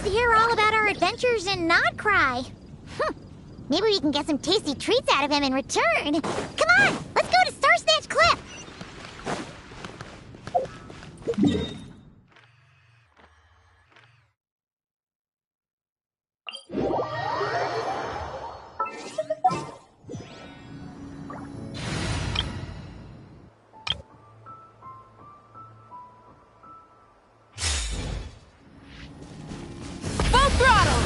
to hear all about our adventures and not cry. Maybe we can get some tasty treats out of him in return. Come on, let's go to Star Snatch Cliff. Full throttle!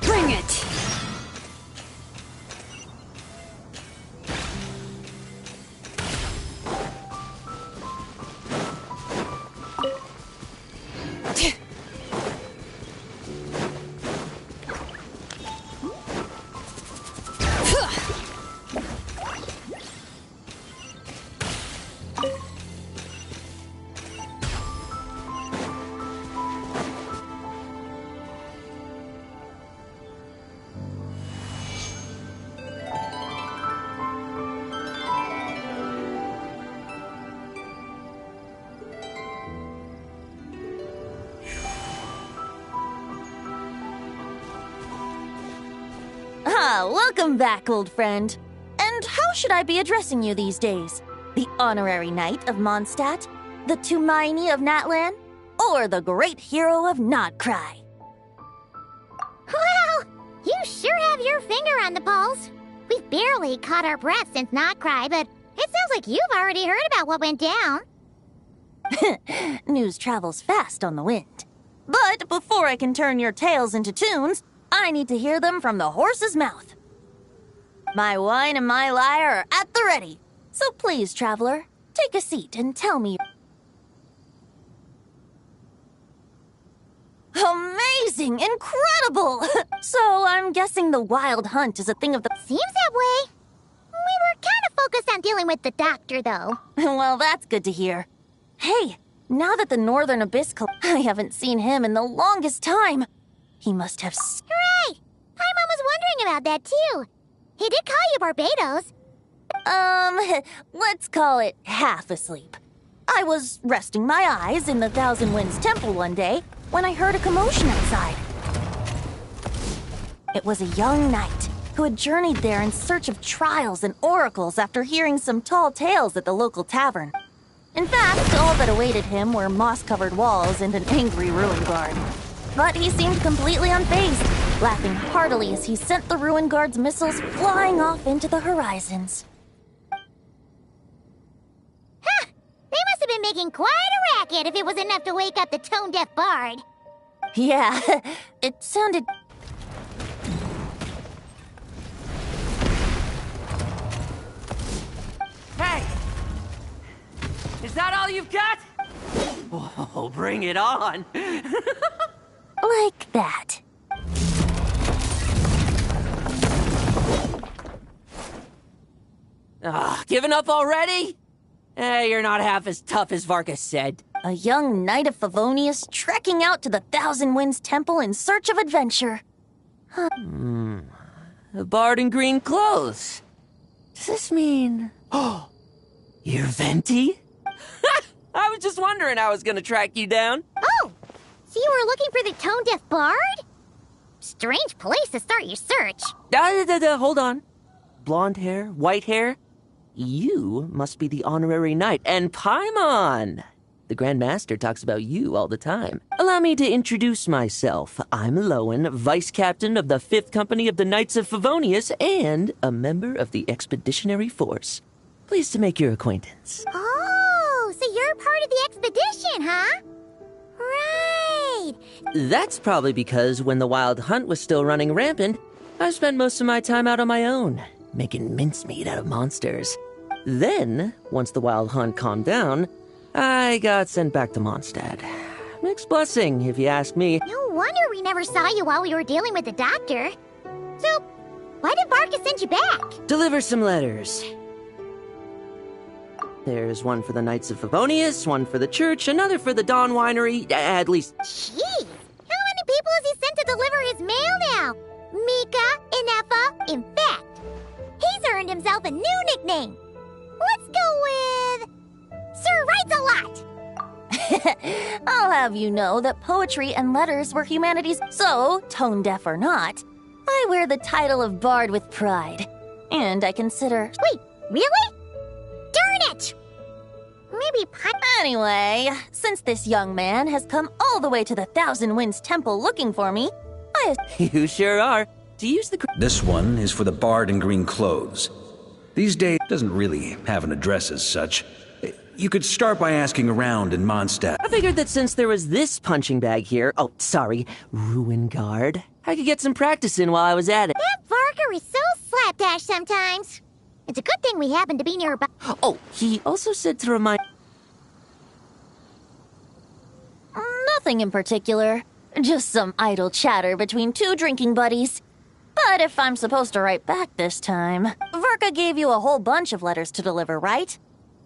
Bring it! Welcome back, old friend. And how should I be addressing you these days? The honorary knight of Mondstadt? The Tumaini of Natlan? Or the great hero of Nodcry? Well, you sure have your finger on the pulse. We've barely caught our breath since Not Cry, but it sounds like you've already heard about what went down. News travels fast on the wind. But before I can turn your tales into tunes, I need to hear them from the horse's mouth. My wine and my lyre are at the ready. So please, traveler, take a seat and tell me. Amazing! Incredible! So I'm guessing the wild hunt is a thing of the... Seems that way. We were kind of focused on dealing with the doctor, though. Well, that's good to hear. Hey, now that the Northern Abyss... I haven't seen him in the longest time. He must have... Hooray! Paimon was wondering about that, too. He did call you Barbados. Let's call it half asleep. I was resting my eyes in the Thousand Winds Temple one day when I heard a commotion outside. It was a young knight who had journeyed there in search of trials and oracles after hearing some tall tales at the local tavern. In fact, all that awaited him were moss-covered walls and an angry ruin guard. But he seemed completely unfazed, laughing heartily as he sent the ruin guard's missiles flying off into the horizons. Ha! They must have been making quite a racket if it was enough to wake up the tone-deaf bard. Yeah, it sounded... Hey! Is that all you've got? Oh, bring it on! like that. Giving up already? You're not half as tough as Varka said. A young knight of Favonius trekking out to the Thousand Winds Temple in search of adventure. A bard in green clothes. Does this mean... Oh, you're Venti? I was just wondering how I was gonna track you down. Oh, so you were looking for the tone-deaf bard? Strange place to start your search. Hold on. Blonde hair, white hair. You must be the honorary knight, and Paimon! The Grand Master talks about you all the time. Allow me to introduce myself. I'm Lowen, Vice Captain of the 5th Company of the Knights of Favonius, and a member of the Expeditionary Force. Pleased to make your acquaintance. Oh, so you're part of the expedition, huh? Right. That's probably because when the Wild Hunt was still running rampant, I spent most of my time out on my own, making mincemeat out of monsters. Then, once the Wild Hunt calmed down, I got sent back to Mondstadt. Mixed blessing, if you ask me. No wonder we never saw you while we were dealing with the doctor. So, why did Varka send you back? Deliver some letters. There's one for the Knights of Favonius, one for the church, another for the Dawn Winery, at least. Jeez, how many people has he sent to deliver his mail now? Mika, Inefa, in fact, he's earned himself a new nickname. Let's go with... Sir Writes a Lot. I'll have you know that poetry and letters were humanity's. So, tone deaf or not, I wear the title of Bard with pride. And I consider. Wait, really? Darn it! Maybe Anyway, since this young man has come all the way to the Thousand Winds Temple looking for me, You sure are. To use the... This one is for the bard in green clothes. These days, doesn't really have an address as such. You could start by asking around in Mondstadt. I figured that since there was this punching bag here... Oh, sorry, Ruin Guard. I could get some practice in while I was at it. That Varka is so slapdash sometimes. It's a good thing we happen to be nearby. Oh, he also said to remind... nothing in particular. Just some idle chatter between two drinking buddies. But if I'm supposed to write back this time, Varka gave you a whole bunch of letters to deliver, right?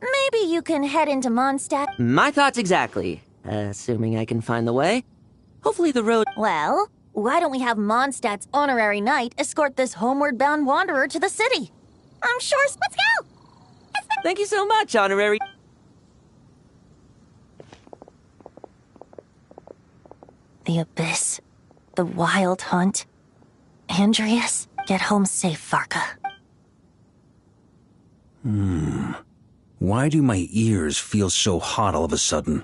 Maybe you can head into Mondstadt. My thoughts exactly. Assuming I can find the way. Hopefully the road... Well, why don't we have Mondstadt's honorary knight escort this homeward-bound wanderer to the city? I'm sure... Let's go! Thank you so much, honorary... The Abyss. The Wild Hunt. Andreas, get home safe, Varka. Why do my ears feel so hot all of a sudden?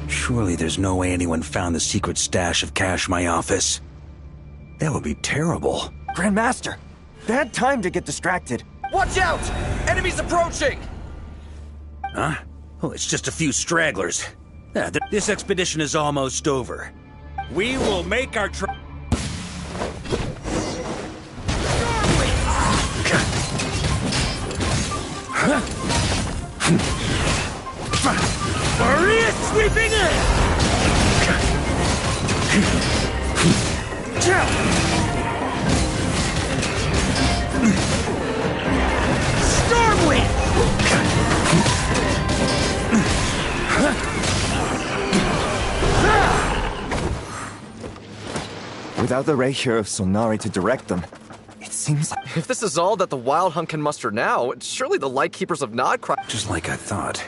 Surely there's no way anyone found the secret stash of cash in my office. That would be terrible. Grandmaster, bad time to get distracted. Watch out! Enemies approaching! Huh? Oh, it's just a few stragglers. This expedition is almost over. We will make our Maria sweeping in! Stormwind! Without the ray here of Solnari to direct them, it seems like... If this is all that the Wild Hunt can muster now, surely the Lightkeepers of Nodcry... Just like I thought.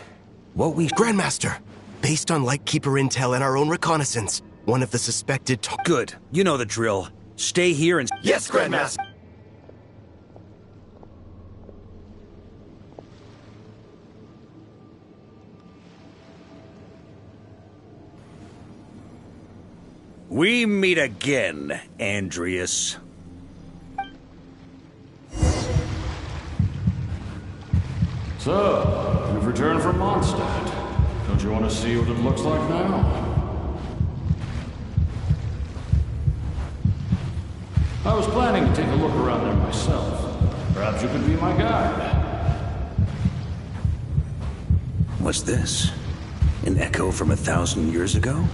What we... Grandmaster, based on Lightkeeper intel and our own reconnaissance, one of the suspected... Good. You know the drill. Stay here and... Yes, Grandmaster! We meet again, Andreas. So, you've returned from Mondstadt. Don't you want to see what it looks like now? I was planning to take a look around there myself. Perhaps you could be my guide. What's this? An echo from 1,000 years ago?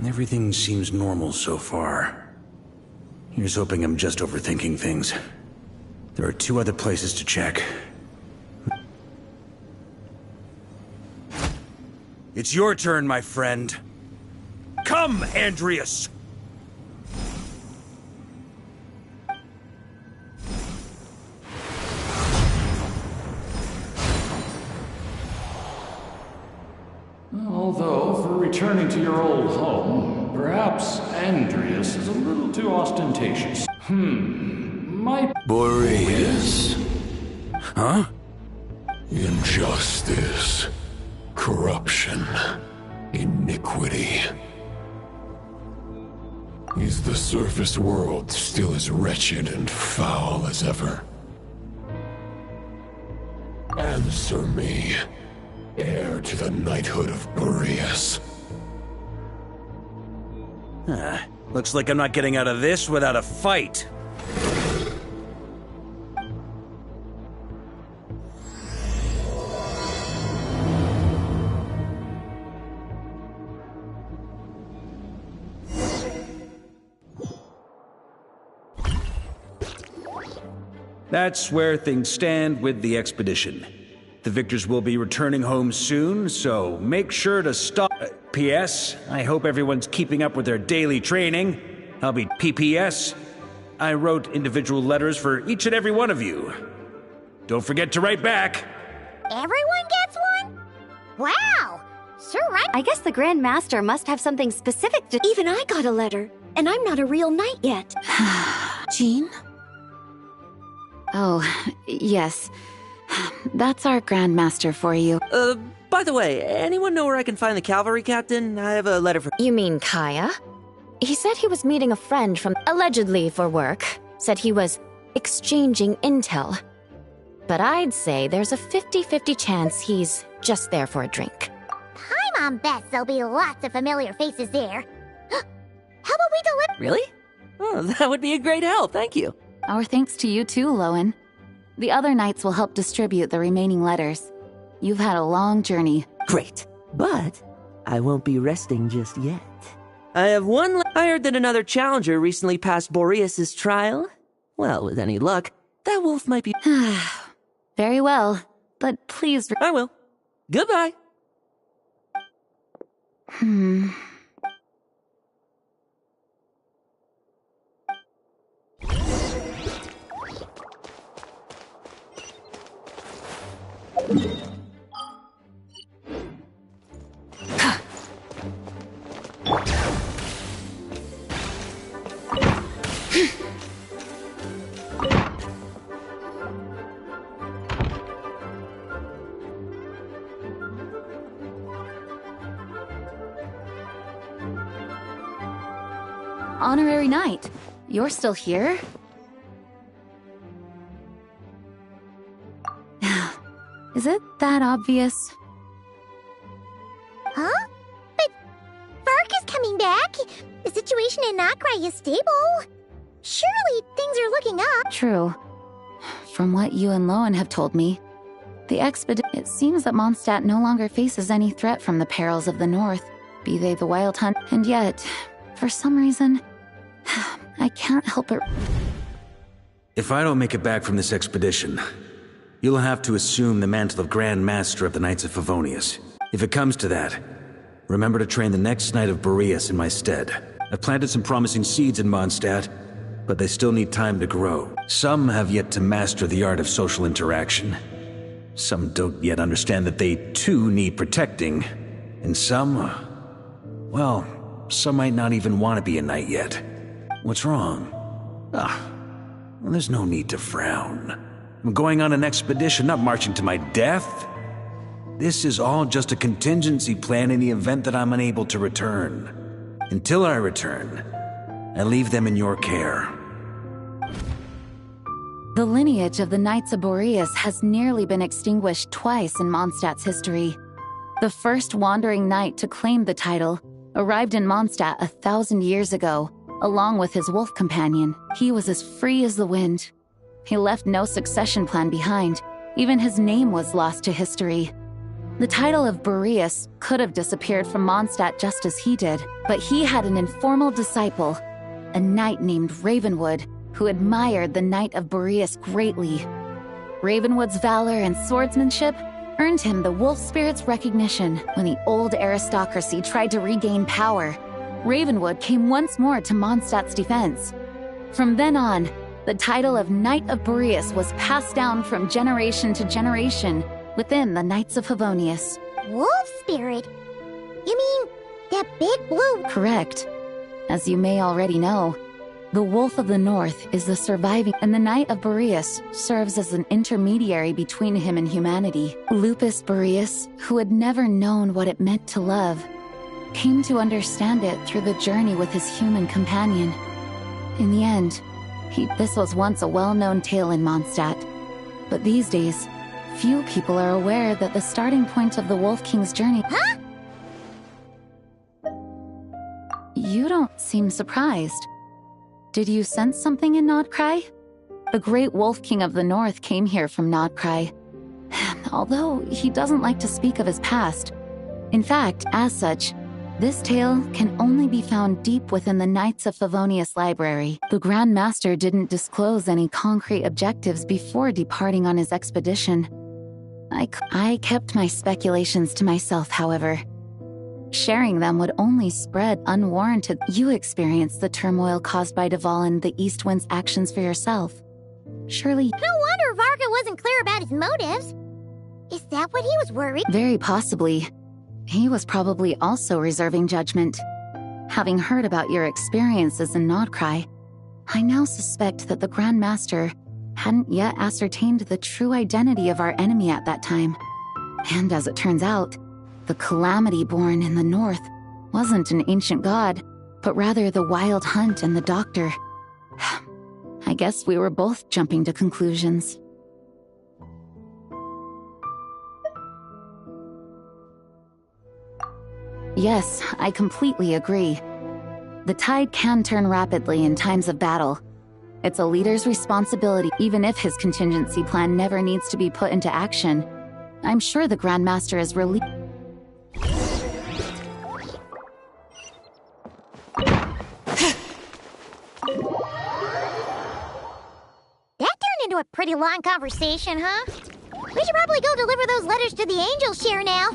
Everything seems normal so far. Here's hoping I'm just overthinking things. There are 2 other places to check. It's your turn, my friend. Come, Andreas! Although, for returning to your old home, perhaps Andreas is a little too ostentatious. Might... Boreas. Huh? Injustice. Corruption. Iniquity. Is the surface world still as wretched and foul as ever? Answer me. Heir to the knighthood of Boreas. Looks like I'm not getting out of this without a fight. That's where things stand with the expedition. The victors will be returning home soon, so make sure to stop. P.S. I hope everyone's keeping up with their daily training. I'll be P.P.S. I wrote individual letters for each and every one of you. Don't forget to write back. Everyone gets one? Wow! Sure, right? I guess the Grand Master must have something specific to— Even I got a letter, and I'm not a real knight yet. Jean? Oh, yes. That's our Grand Master for you. By the way, anyone know where I can find the cavalry captain? I have a letter for— You mean Kaya? He said he was meeting a friend from— allegedly for work. Said he was exchanging intel. But I'd say there's a 50-50 chance he's just there for a drink. Paimon bets there'll be lots of familiar faces there. How about we deliver— Really? Oh, that would be a great help, thank you. Our thanks to you too, Lowen. The other knights will help distribute the remaining letters. You've had a long journey. Great, but I won't be resting just yet. I have I heard that another challenger recently passed Boreas' trial. Well, with any luck, that wolf might be— Very well, but please— I will. Goodbye. Honorary Knight, you're still here? Is it that obvious? Huh? But Varka's coming back. The situation in Nokrai is stable. Surely things are looking up. True. From what you and Lowen have told me, it seems that Mondstadt no longer faces any threat from the perils of the north, be they the Wild Hunt, and yet, for some reason, I can't help it. If I don't make it back from this expedition, you'll have to assume the mantle of Grand Master of the Knights of Favonius. If it comes to that, remember to train the next Knight of Boreas in my stead. I've planted some promising seeds in Mondstadt, but they still need time to grow. Some have yet to master the art of social interaction. Some don't yet understand that they too need protecting. And some, well, some might not even want to be a knight yet. What's wrong? Well, there's no need to frown. I'm going on an expedition, not marching to my death. This is all just a contingency plan in the event that I'm unable to return. Until I return, I leave them in your care. The lineage of the Knights of Boreas has nearly been extinguished twice in Mondstadt's history. The first wandering knight to claim the title arrived in Mondstadt 1,000 years ago, along with his wolf companion. He was as free as the wind. He left no succession plan behind. Even his name was lost to history. The title of Boreas could have disappeared from Mondstadt just as he did, but he had an informal disciple, a knight named Ravenwood, who admired the Knight of Boreas greatly. Ravenwood's valor and swordsmanship earned him the wolf spirit's recognition. When the old aristocracy tried to regain power, Ravenwood came once more to Mondstadt's defense. From then on, the title of Knight of Boreas was passed down from generation to generation within the Knights of Favonius. Wolf spirit? You mean that big blue— Correct. As you may already know, the Wolf of the North is the surviving, and the Knight of Boreas serves as an intermediary between him and humanity. Lupus Boreas, who had never known what it meant to love, came to understand it through the journey with his human companion. In the end, this was once a well-known tale in Mondstadt, but these days, few people are aware that the starting point of the Wolf King's journey— Huh? You don't seem surprised. Did you sense something in Nodcry? The great Wolf King of the North came here from Nodcry, although he doesn't like to speak of his past. In fact, as such, this tale can only be found deep within the Knights of Favonius library. The Grand Master didn't disclose any concrete objectives before departing on his expedition. I kept my speculations to myself, however. Sharing them would only spread unwarranted. You experienced the turmoil caused by Deval and the East Wind's actions for yourself. Surely... No wonder Varka wasn't clear about his motives. Is that what he was worried? Very possibly. He was probably also reserving judgment. Having heard about your experiences in Nodcry, I now suspect that the Grand Master hadn't yet ascertained the true identity of our enemy at that time. And as it turns out, the Calamity born in the north wasn't an ancient god, but rather the Wild Hunt and the Doctor. I guess we were both jumping to conclusions. Yes, I completely agree. The tide can turn rapidly in times of battle. It's a leader's responsibility, even if his contingency plan never needs to be put into action. I'm sure the Grand Master is relieved. That turned into a pretty long conversation, huh? We should probably go deliver those letters to the Angel Share now.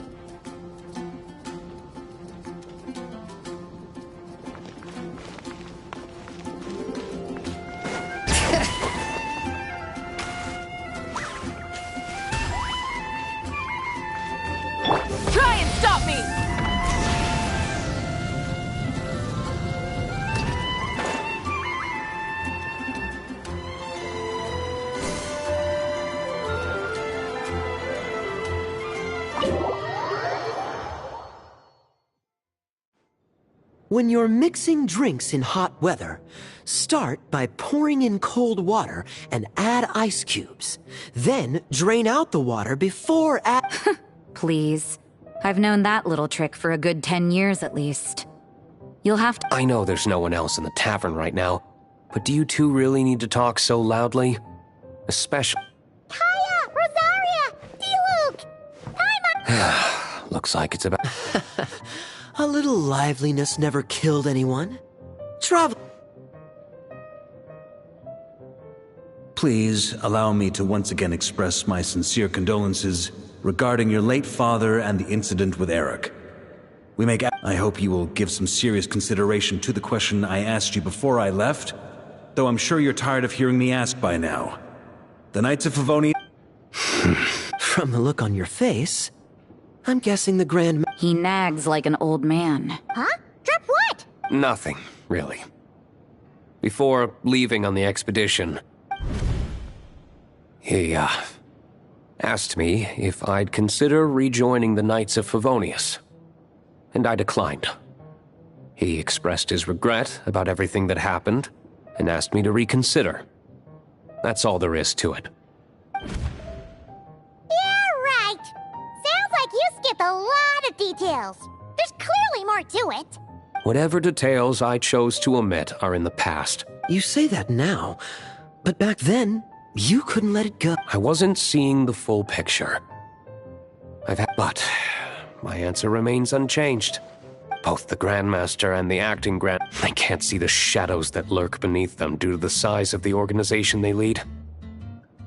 Try and stop me! When you're mixing drinks in hot weather, start by pouring in cold water and add ice cubes. Then drain out the water before Please. I've known that little trick for a good 10 years at least. You'll have to— I know there's no one else in the tavern right now, but do you two really need to talk so loudly? Especially— Kaya! Rosaria! D-Luke! Paimon! Looks like it's about— A little liveliness never killed anyone. Travel. Please allow me to once again express my sincere condolences regarding your late father and the incident with Eric. I hope you will give some serious consideration to the question I asked you before I left, though I'm sure you're tired of hearing me ask by now. The Knights of Favonia— From the look on your face, I'm guessing the Grand— He nags like an old man. Huh? Drip what? Nothing, really. Before leaving on the expedition, he, asked me if I'd consider rejoining the Knights of Favonius, and I declined. He expressed his regret about everything that happened, and asked me to reconsider. That's all there is to it. Yeah, right. Sounds like you skipped a lot of details. There's clearly more to it. Whatever details I chose to omit are in the past. You say that now, but back then, you couldn't let it go. I wasn't seeing the full picture. But my answer remains unchanged. Both the Grandmaster and the acting Grand— I can't see the shadows that lurk beneath them due to the size of the organization they lead.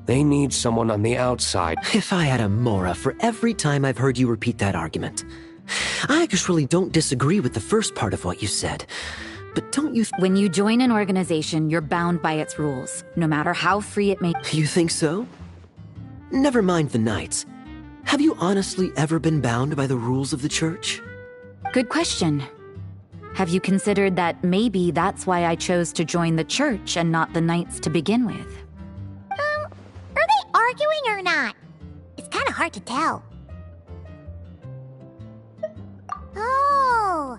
They need someone on the outside. If I had a Mora for every time I've heard you repeat that argument. I actually don't disagree with the first part of what you said. But don't you— When you join an organization, you're bound by its rules, no matter how free it may— You think so? Never mind the Knights. Have you honestly ever been bound by the rules of the Church? Good question. Have you considered that maybe that's why I chose to join the Church and not the Knights to begin with? Are they arguing or not? It's kind of hard to tell. Oh,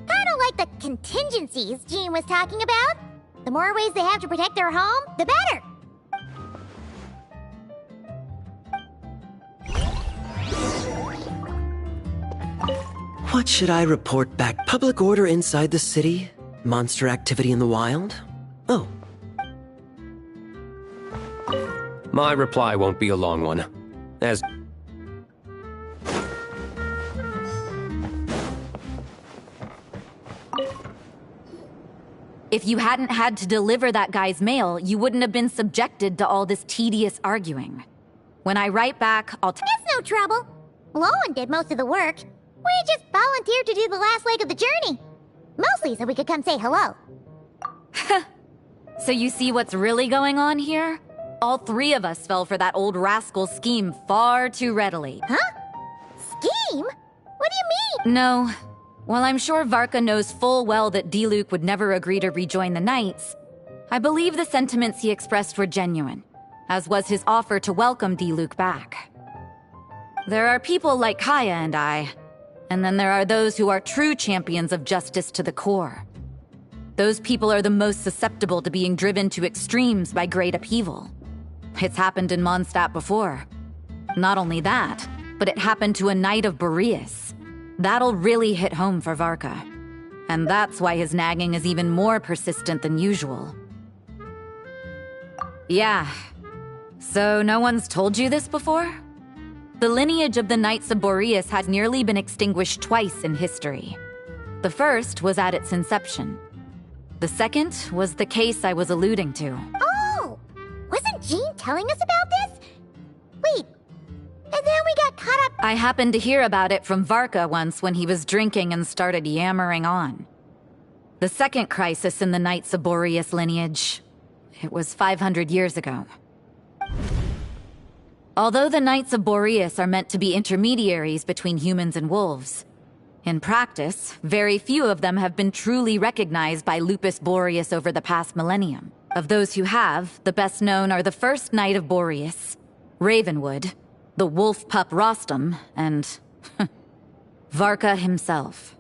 kind of like the contingencies Jean was talking about. The more ways they have to protect their home, the better. What should I report back? Public order inside the city? Monster activity in the wild? Oh. My reply won't be a long one. As— If you hadn't had to deliver that guy's mail, you wouldn't have been subjected to all this tedious arguing. When I write back, I'll— It's no trouble. Lowen did most of the work. We just volunteered to do the last leg of the journey. Mostly so we could come say hello. So you see what's really going on here? All three of us fell for that old rascal's scheme far too readily. Huh? Scheme? What do you mean? No. While I'm sure Varka knows full well that Diluc would never agree to rejoin the Knights, I believe the sentiments he expressed were genuine, as was his offer to welcome Diluc back. There are people like Kaya and I, and then there are those who are true champions of justice to the core. Those people are the most susceptible to being driven to extremes by great upheaval. It's happened in Mondstadt before. Not only that, but it happened to a Knight of Boreas. That'll really hit home for Varka. And that's why his nagging is even more persistent than usual. Yeah. So no one's told you this before? The lineage of the Knights of Boreas has nearly been extinguished twice in history. The first was at its inception. The second was the case I was alluding to. Oh! Wasn't Jean telling us about this? Wait, and then we got caught up... I happened to hear about it from Varka once when he was drinking and started yammering on. The second crisis in the Knights of Boreas lineage. It was 500 years ago. Although the Knights of Boreas are meant to be intermediaries between humans and wolves, in practice, very few of them have been truly recognized by Lupus Boreas over the past millennium. Of those who have, the best known are the first Knight of Boreas, Ravenwood, the wolf pup Rostam, and Varka himself.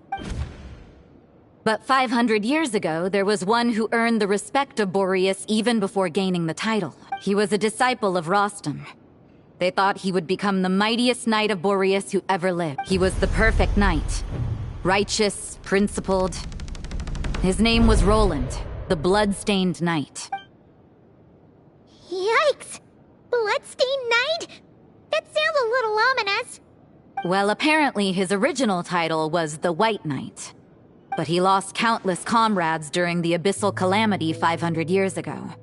But 500 years ago, there was one who earned the respect of Boreas even before gaining the title. He was a disciple of Rostam. They thought he would become the mightiest Knight of Boreas who ever lived. He was the perfect knight. Righteous, principled. His name was Roland, the Blood-Stained Knight. Yikes! Bloodstained Knight? That sounds a little ominous. Well, apparently his original title was the White Knight. But he lost countless comrades during the Abyssal Calamity 500 years ago.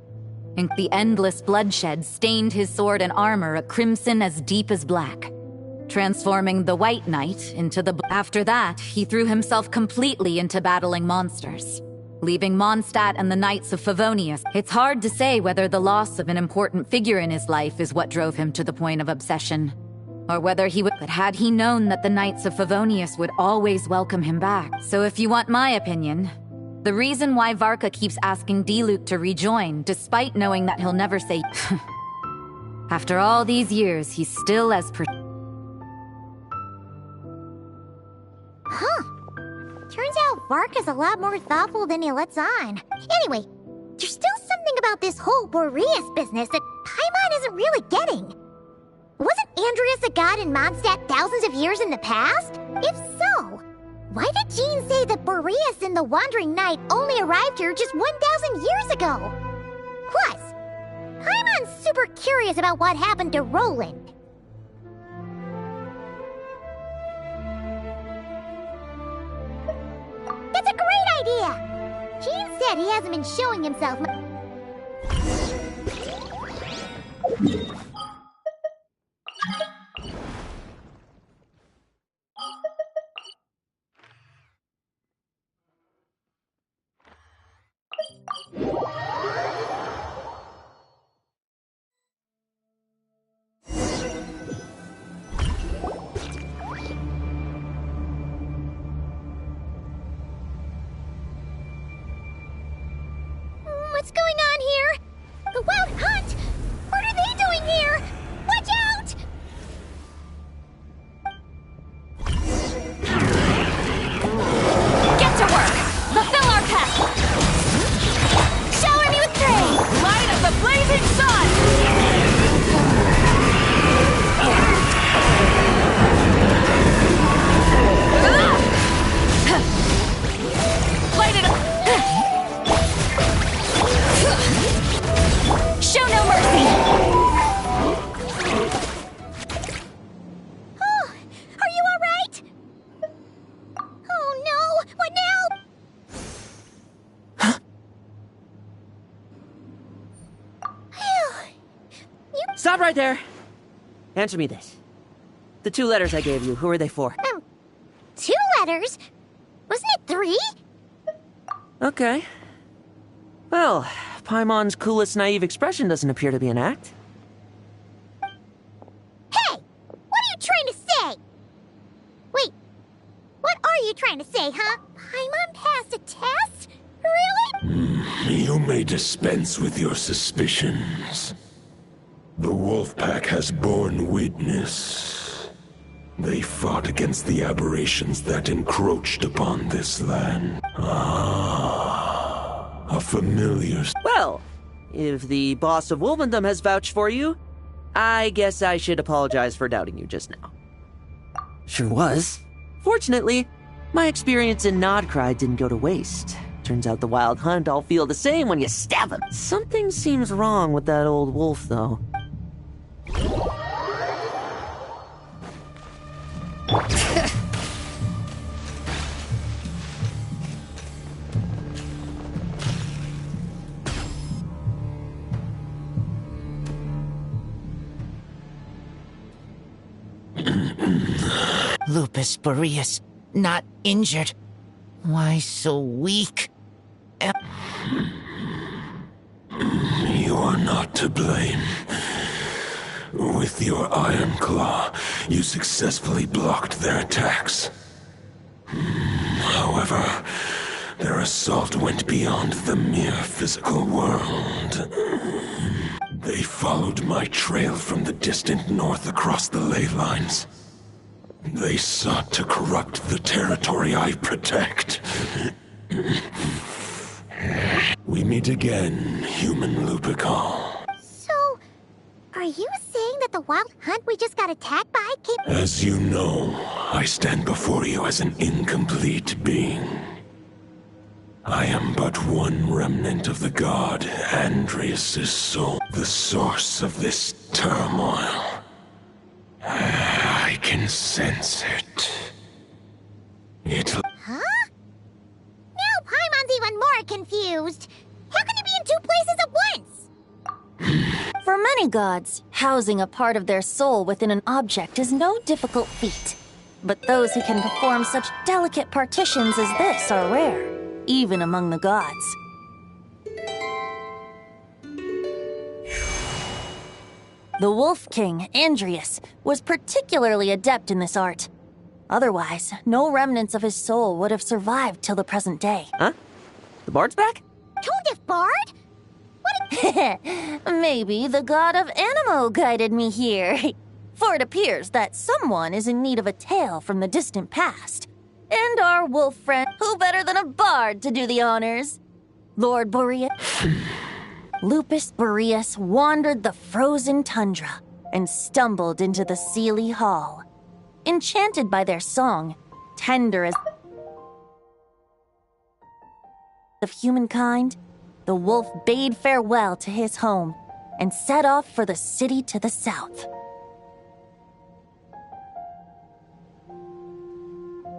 And the endless bloodshed stained his sword and armor a crimson as deep as black, transforming the White Knight into the... After that, he threw himself completely into battling monsters, leaving Mondstadt and the Knights of Favonius. It's hard to say whether the loss of an important figure in his life is what drove him to the point of obsession, or whether he would... But had he known that the Knights of Favonius would always welcome him back. So if you want my opinion, the reason why Varka keeps asking Diluc to rejoin, despite knowing that he'll never say... After all these years, he's still as Huh. Turns out Varka's a lot more thoughtful than he lets on. Anyway, there's still something about this whole Boreas business that Paimon isn't really getting. Wasn't Andreas a god in Mondstadt thousands of years in the past? If so, why did Jean say that Boreas and the Wandering Knight only arrived here just 1,000 years ago? Plus, Paimon's super curious about what happened to Roland. That's a great idea! Jean said he hasn't been showing himself much. What's going on here? The Wild Hunt? What are they doing here? Watch out! Get to work! Fulfill our path! Shower me with praise! Light of the blazing sun! Light it up! Show no mercy! Oh, are you all right? Oh no! What now? Stop right there! Answer me this. The 2 letters I gave you, who are they for? 2 letters? Wasn't it 3? Okay. Well, Paimon's coolest naive expression doesn't appear to be an act. Hey! What are you trying to say? Wait, what are you trying to say, huh? Paimon passed a test? Really? You may dispense with your suspicions. The wolf pack has borne witness. They fought against the aberrations that encroached upon this land. A familiar... Well, if the boss of Wolvendom has vouched for you, I guess I should apologize for doubting you just now. Sure was. Fortunately, my experience in Nodcry didn't go to waste. Turns out the Wild Hunt all feel the same when you stab them. Something seems wrong with that old wolf, though. Lupus Boreas, not injured. Why so weak? You are not to blame. With your Iron Claw, you successfully blocked their attacks. However, their assault went beyond the mere physical world. They followed my trail from the distant north across the ley lines. They sought to corrupt the territory I protect. We meet again, human Lupical. So, are you saying that the Wild Hunt we just got attacked by came... As you know, I stand before you as an incomplete being. I am but one remnant of the god Andreas' soul, the source of this turmoil. I can sense it. Huh? Now Paimon's even more confused. How can you be in 2 places at once? For many gods, housing a part of their soul within an object is no difficult feat. But those who can perform such delicate partitions as this are rare, even among the gods. The Wolf King, Andreas, was particularly adept in this art. Otherwise, no remnants of his soul would have survived till the present day. Huh? The bard's back? Told bard? Maybe the god of Animo guided me here. For it appears that someone is in need of a tale from the distant past. And our wolf friend, who better than a bard to do the honors? Lord Boreas. Lupus Boreas wandered the frozen tundra and stumbled into the Sealy Hall. Enchanted by their song, tender as of humankind, the wolf bade farewell to his home and set off for the city to the south.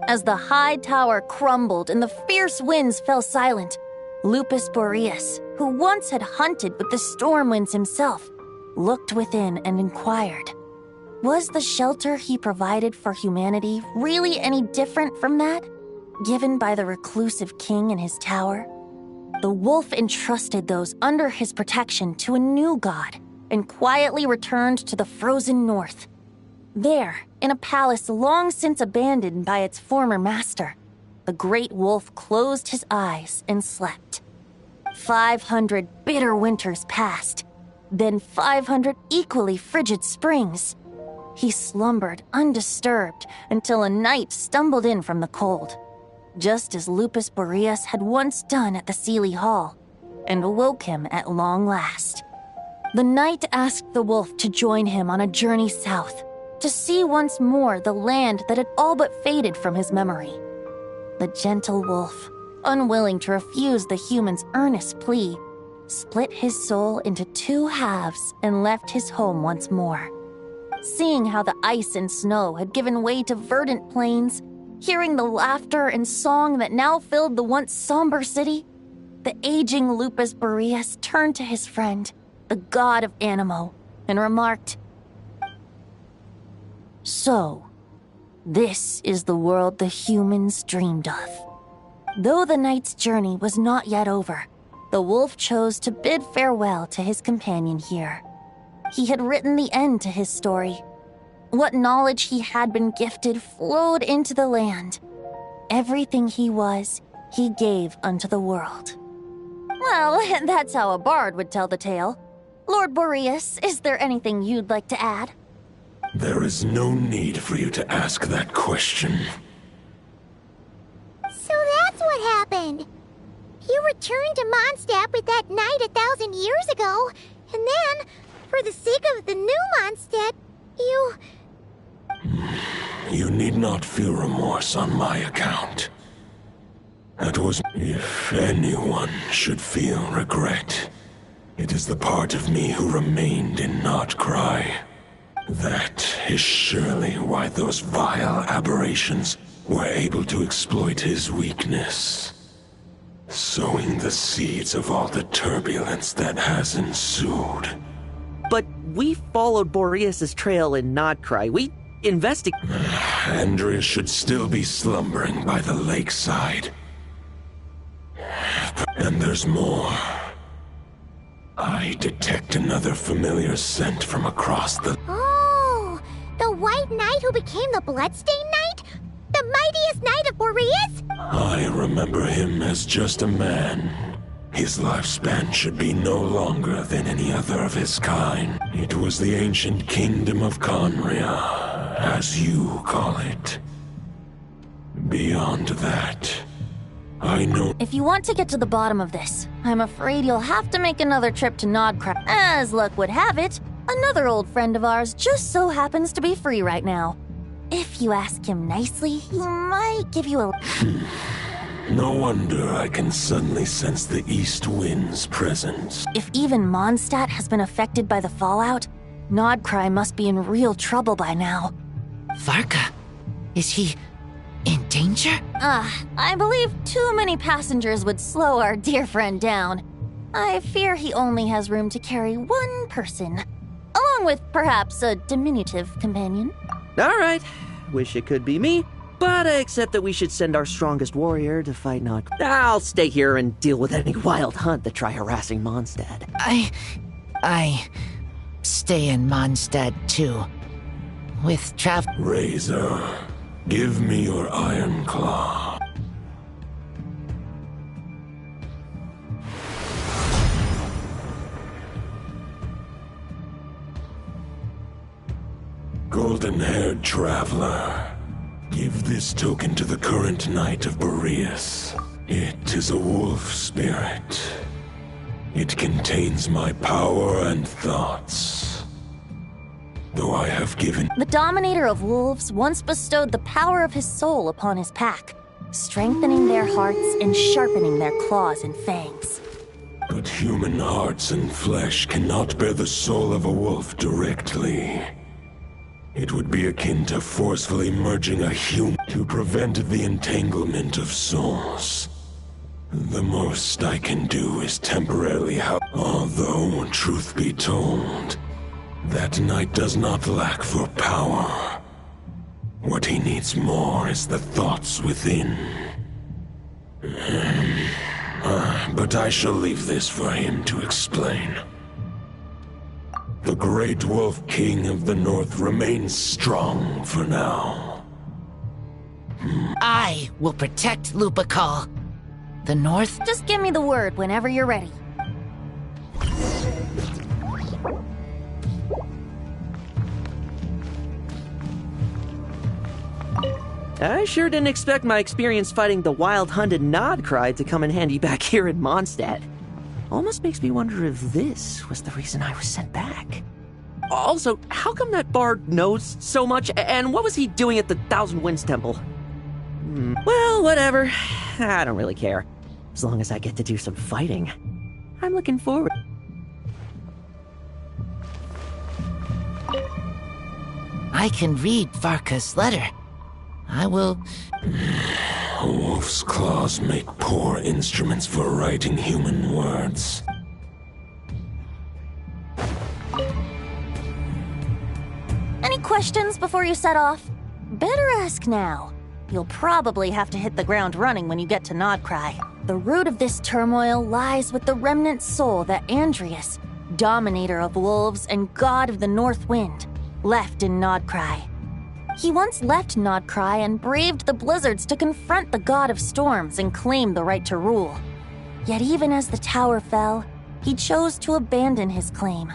As the high tower crumbled and the fierce winds fell silent, Lupus Boreas, who once had hunted with the storm winds himself, looked within and inquired, was the shelter he provided for humanity really any different from that given by the reclusive king in his tower? The wolf entrusted those under his protection to a new god and quietly returned to the frozen north. There, in a palace long since abandoned by its former master, the great wolf closed his eyes and slept. 500 bitter winters passed, then 500 equally frigid springs. He slumbered undisturbed until a night stumbled in from the cold, just as Lupus Boreas had once done at the Sealy Hall, and awoke him at long last. The night asked the wolf to join him on a journey south, to see once more the land that had all but faded from his memory. The gentle wolf, unwilling to refuse the human's earnest plea, split his soul into 2 halves and left his home once more. Seeing how the ice and snow had given way to verdant plains, hearing the laughter and song that now filled the once somber city, the aging Lupus Boreas turned to his friend, the god of Animo, and remarked, So, this is the world the humans dreamed of. Though the knight's journey was not yet over, the wolf chose to bid farewell to his companion here. He had written the end to his story. What knowledge he had been gifted flowed into the land. Everything he was, he gave unto the world. Well, that's how a bard would tell the tale. Lord Boreas, is there anything you'd like to add? There is no need for you to ask that question. So that's what happened. You returned to Mondstadt with that knight 1,000 years ago, and then, for the sake of the new Mondstadt, you... You need not feel remorse on my account. That was... If anyone should feel regret, it is the part of me who remained in Notcry. That is surely why those vile aberrations were able to exploit his weakness, sowing the seeds of all the turbulence that has ensued. But we followed Boreas' trail in Notcry. We investigated... Andreas should still be slumbering by the lakeside. And there's more. I detect another familiar scent from across the... Oh, the White Knight who became the Bloodstained Knight? The mightiest knight of Boreas? I remember him as just a man. His lifespan should be no longer than any other of his kind. It was the ancient kingdom of Conria, as you call it. Beyond that, I know... If you want to get to the bottom of this, I'm afraid you'll have to make another trip to Nodcraft. As luck would have it, another old friend of ours just so happens to be free right now. If you ask him nicely, he might give you a... No wonder I can suddenly sense the east wind's presence. If even Mondstadt has been affected by the fallout, Nodcry must be in real trouble by now. Varka? Is he in danger? I believe too many passengers would slow our dear friend down. I fear he only has room to carry one person, along with perhaps a diminutive companion. All right. Wish it could be me, but I accept that we should send our strongest warrior to fight Notcry. I'll stay here and deal with any wild hunt that try harassing Mondstadt. I stay in Mondstadt too. With Razor, give me your iron claw. Golden-haired traveler, give this token to the current knight of Boreas. It is a wolf spirit. It contains my power and thoughts. Though I have given... The Dominator of Wolves once bestowed the power of his soul upon his pack, strengthening their hearts and sharpening their claws and fangs. But human hearts and flesh cannot bear the soul of a wolf directly. It would be akin to forcefully merging a human to prevent the entanglement of souls. The most I can do is temporarily help. Although, truth be told, that knight does not lack for power. What he needs more is the thoughts within. But I shall leave this for him to explain. The Great Wolf King of the North remains strong for now. I will protect Lupakal. The North? Just give me the word whenever you're ready. I sure didn't expect my experience fighting the wild hunt in Nodcry to come in handy back here in Mondstadt. Almost makes me wonder if this was the reason I was sent back. Also, how come that bard knows so much, and what was he doing at the Thousand Winds Temple? Well, whatever. I don't really care. As long as I get to do some fighting. I'm looking forward. I can read Varka's letter. I will... A wolf's claws make poor instruments for writing human words. Any questions before you set off? Better ask now. You'll probably have to hit the ground running when you get to Nodcry. The root of this turmoil lies with the remnant soul that Andreas, dominator of wolves and god of the North Wind, left in Nodcry. He once left Nodcry and braved the blizzards to confront the god of storms and claim the right to rule. Yet even as the tower fell, he chose to abandon his claim.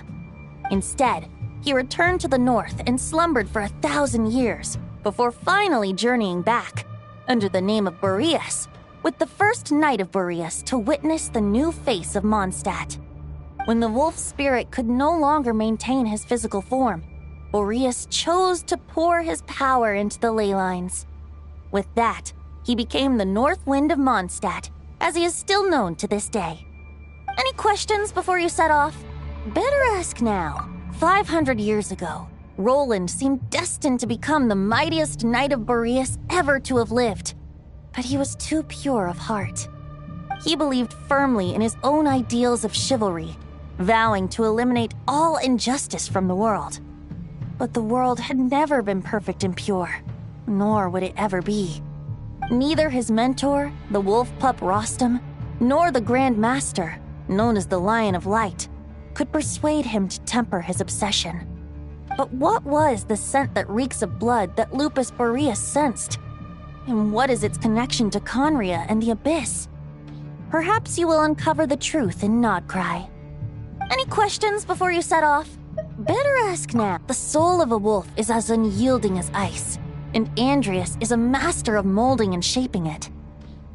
Instead, he returned to the north and slumbered for 1,000 years before finally journeying back, under the name of Boreas, with the first Knight of Boreas to witness the new face of Mondstadt. When the wolf spirit could no longer maintain his physical form, Boreas chose to pour his power into the ley lines. With that, he became the North Wind of Mondstadt, as he is still known to this day. Any questions before you set off? Better ask now. 500 years ago, Roland seemed destined to become the mightiest Knight of Boreas ever to have lived. But he was too pure of heart. He believed firmly in his own ideals of chivalry, vowing to eliminate all injustice from the world. But the world had never been perfect and pure, nor would it ever be. Neither his mentor, the wolf pup Rostam, nor the Grand Master, known as the Lion of Light, could persuade him to temper his obsession. But what was the scent that reeks of blood that Lupus Boreas sensed? And what is its connection to Conria and the Abyss? Perhaps you will uncover the truth in Nodcry. Any questions before you set off? Better ask now. The soul of a wolf is as unyielding as ice, and Andreas is a master of molding and shaping it.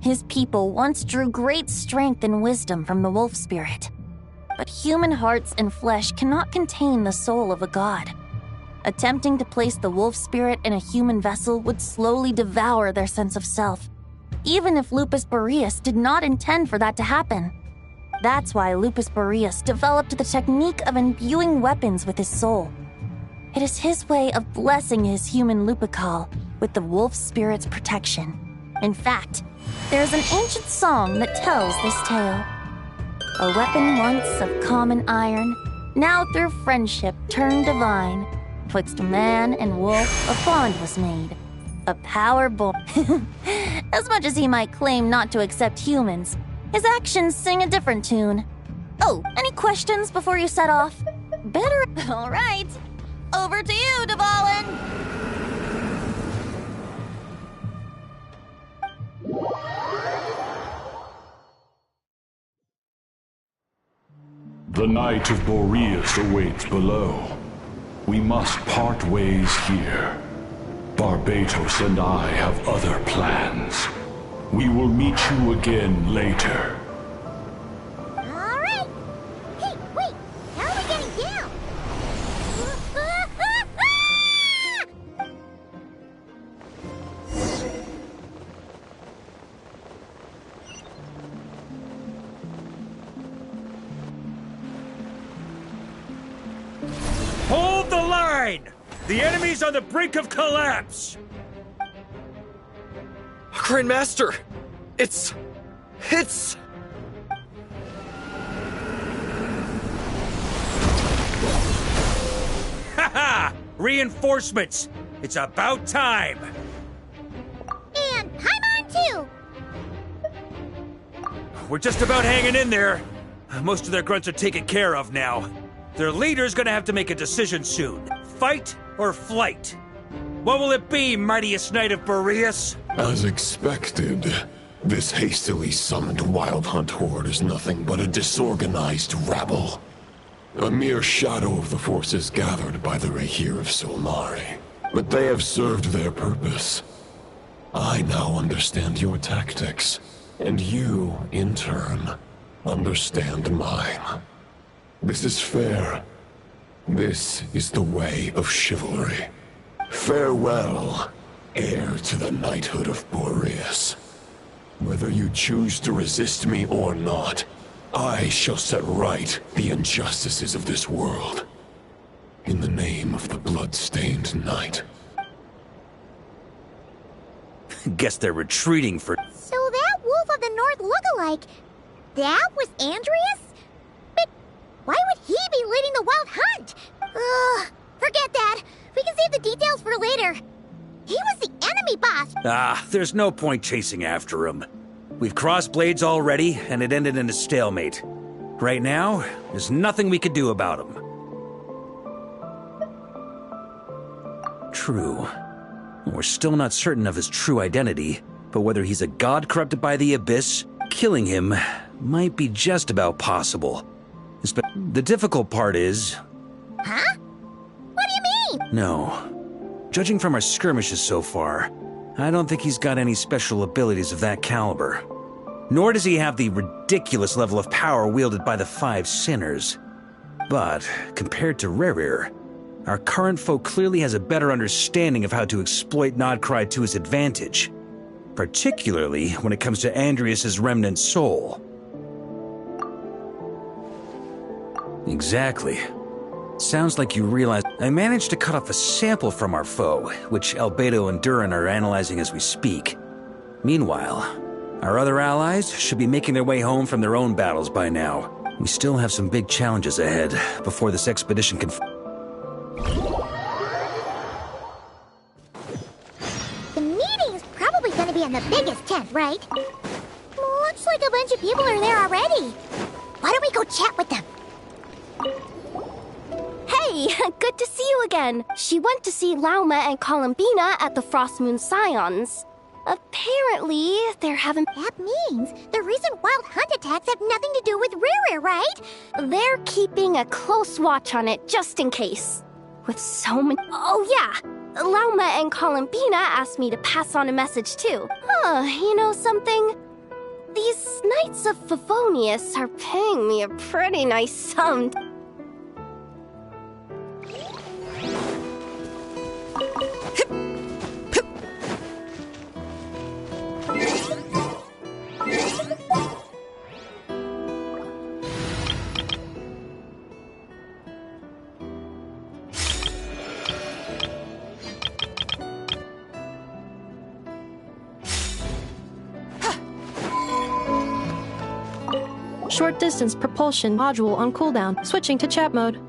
His people once drew great strength and wisdom from the wolf spirit. But human hearts and flesh cannot contain the soul of a god. Attempting to place the wolf spirit in a human vessel would slowly devour their sense of self, even if Lupus Boreas did not intend for that to happen. That's why Lupus Boreas developed the technique of imbuing weapons with his soul. It is his way of blessing his human Lupical with the wolf spirit's protection. In fact, there is an ancient song that tells this tale. A weapon once of common iron, now through friendship turned divine. Twixt man and wolf a bond was made, a power born. As much as he might claim not to accept humans, his actions sing a different tune. Oh, any questions before you set off? Better. All right. Over to you, Dvalin. The Knight of Boreas awaits below. We must part ways here. Barbatos and I have other plans. We will meet you again later. Alright! Hey, wait! How are we getting down? Hold the line! The enemy's on the brink of collapse! Grandmaster! It's... Haha! Reinforcements! It's about time! And Paimon too! We're just about hanging in there. Most of their grunts are taken care of now. Their leader's gonna have to make a decision soon. Fight or flight? What will it be, mightiest Knight of Boreas? As expected, this hastily summoned Wild Hunt horde is nothing but a disorganized rabble. A mere shadow of the forces gathered by the Rahir of Solnari. But they have served their purpose. I now understand your tactics, and you, in turn, understand mine. This is fair. This is the way of chivalry. Farewell, heir to the knighthood of Boreas. Whether you choose to resist me or not, I shall set right the injustices of this world. In the name of the blood-stained knight. Guess they're retreating for... So that Wolf of the North lookalike, that was Andreas? But why would he be leading the Wild Hunt? Ugh, forget that. We can save the details for later. He was the enemy boss. There's no point chasing after him. We've crossed blades already, and it ended in a stalemate. Right now, there's nothing we could do about him. True. We're still not certain of his true identity, but whether he's a god corrupted by the Abyss, killing him might be just about possible. The difficult part is... Huh? What do you mean? No. Judging from our skirmishes so far, I don't think he's got any special abilities of that caliber. Nor does he have the ridiculous level of power wielded by the Five Sinners. But, compared to Rerir, our current foe clearly has a better understanding of how to exploit Nodcry to his advantage. Particularly when it comes to Andrias' remnant soul. Exactly. Sounds like you realize I managed to cut off a sample from our foe, which Albedo and Durin are analyzing as we speak. Meanwhile, our other allies should be making their way home from their own battles by now. We still have some big challenges ahead before this expedition can... The meeting's probably gonna be in the biggest tent, right? Looks like a bunch of people are there already. Why don't we go chat with them? Hey, good to see you again. She went to see Lauma and Columbina at the Frostmoon Scions. Apparently, they're having... That means the recent wild hunt attacks have nothing to do with Rerir, right? They're keeping a close watch on it, just in case. With so many... Oh, yeah! Lauma and Columbina asked me to pass on a message, too. You know something? These Knights of Favonius are paying me a pretty nice sum. Short distance propulsion module on cooldown, switching to chat mode.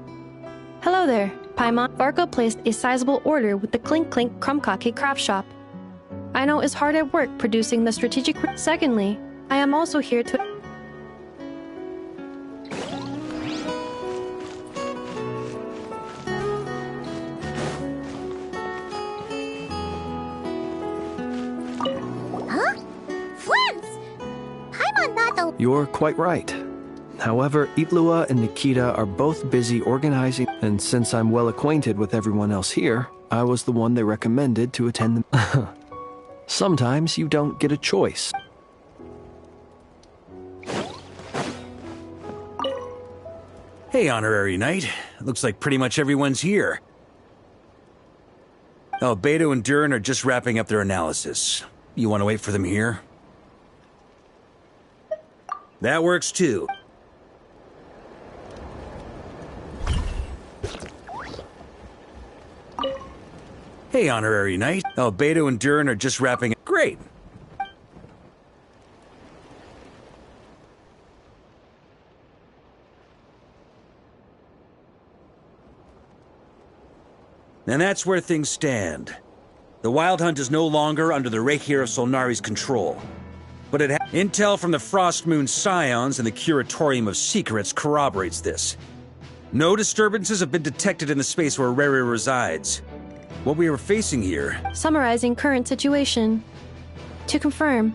Hello there, Paimon. Varka placed a sizable order with the Clink Clink Krumkake craft shop. I know is hard at work producing the strategic... Secondly, I am also here to... Huh? Friends! Paimon thought the... You're quite right. However, Itlua and Nikita are both busy organizing, and since I'm well acquainted with everyone else here, I was the one they recommended to attend the... Sometimes you don't get a choice. Hey, Honorary Knight. Looks like pretty much everyone's here. Albedo and Durin are just wrapping up their analysis. You want to wait for them here? That works too. Hey, Honorary Knight. Albedo and Durin are just wrapping up. Great. And that's where things stand. The Wild Hunt is no longer under the Reikir of Solnari's control. But intel from the Frostmoon Scions and the Curatorium of Secrets corroborates this. No disturbances have been detected in the space where Rerir resides. What we are facing here... Summarizing current situation. To confirm,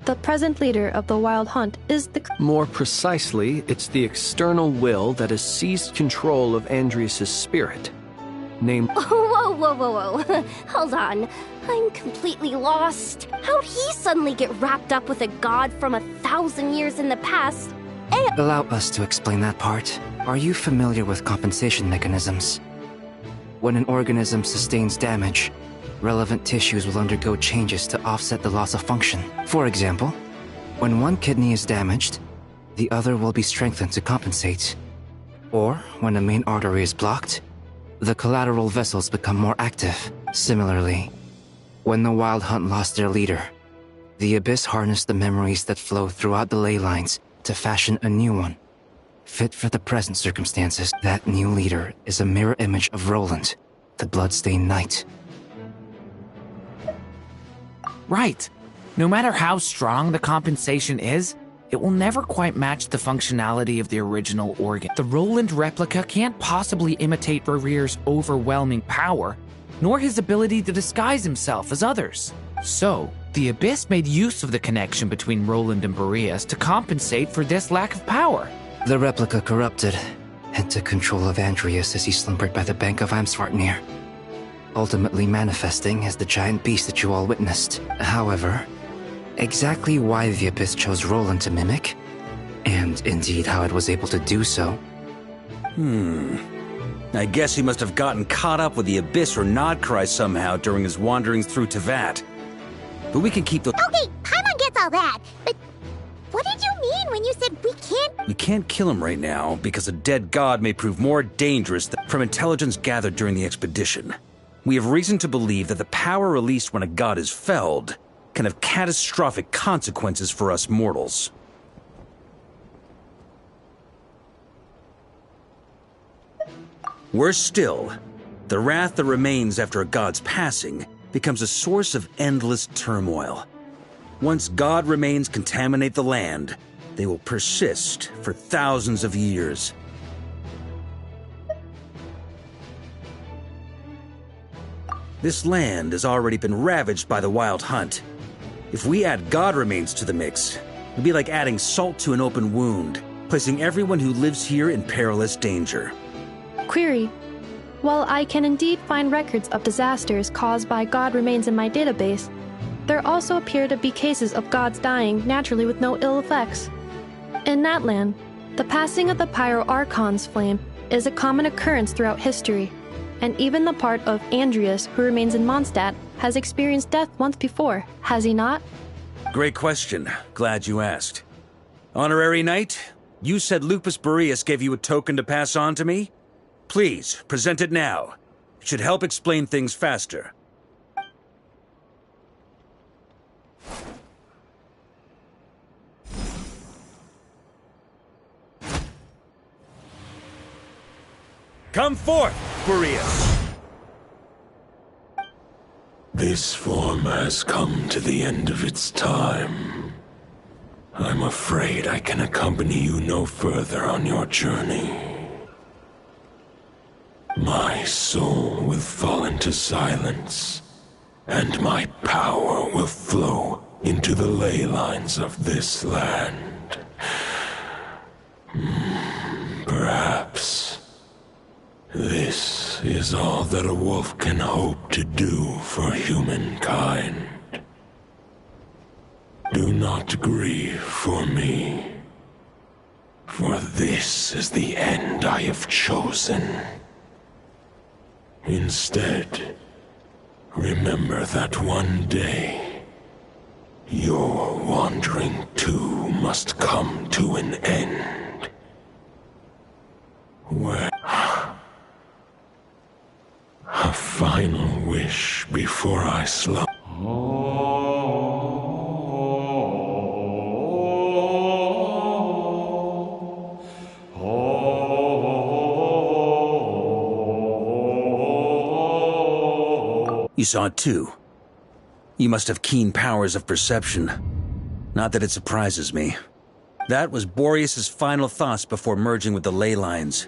the present leader of the Wild Hunt is the... More precisely, it's the external will that has seized control of Andrias' spirit. Named... Whoa, whoa, whoa, whoa. Hold on. I'm completely lost. How'd he suddenly get wrapped up with a god from 1,000 years in the past? And... Allow us to explain that part. Are you familiar with compensation mechanisms? When an organism sustains damage, relevant tissues will undergo changes to offset the loss of function. For example, when one kidney is damaged, the other will be strengthened to compensate. Or, when a main artery is blocked, the collateral vessels become more active. Similarly, when the Wild Hunt lost their leader, the Abyss harnessed the memories that flow throughout the ley lines to fashion a new one. Fit for the present circumstances, that new leader is a mirror image of Roland, the Bloodstained Knight. Right. No matter how strong the compensation is, it will never quite match the functionality of the original organ. The Roland replica can't possibly imitate Barir's overwhelming power, nor his ability to disguise himself as others. So, the Abyss made use of the connection between Roland and Boreas to compensate for this lack of power. The replica corrupted and took control of Andreas as he slumbered by the bank of Amsvartnir, ultimately manifesting as the giant beast that you all witnessed. However, exactly why the Abyss chose Roland to mimic, and indeed how it was able to do so. I guess he must have gotten caught up with the Abyss or Nodcry somehow during his wanderings through Tevat. But we can keep the— Okay, Paimon gets all that, but what did you mean when you said we can't— We can't kill him right now because a dead god may prove more dangerous from intelligence gathered during the expedition. We have reason to believe that the power released when a god is felled can have catastrophic consequences for us mortals. Worse still, the wrath that remains after a god's passing becomes a source of endless turmoil. Once god remains contaminate the land, they will persist for thousands of years. This land has already been ravaged by the Wild Hunt. If we add god remains to the mix, it'd be like adding salt to an open wound, placing everyone who lives here in perilous danger. Query. While I can indeed find records of disasters caused by god remains in my database, there also appear to be cases of gods dying naturally with no ill effects. In that land, the passing of the Pyro-Archon's flame is a common occurrence throughout history, and even the part of Andreas who remains in Mondstadt has experienced death once before, has he not? Great question. Glad you asked. Honorary Knight, you said Lupus Boreas gave you a token to pass on to me? Please, present it now. It should help explain things faster. Come forth, Boreas! This form has come to the end of its time. I'm afraid I can accompany you no further on your journey. My soul will fall into silence, and my power will flow into the ley lines of this land. Perhaps this is all that a wolf can hope to do for humankind. Do not grieve for me, for this is the end I have chosen. Instead, remember that one day, your wandering too must come to an end. Where a final wish before I slumber. You saw it too. You must have keen powers of perception. Not that it surprises me. That was Boreas' final thoughts before merging with the ley lines.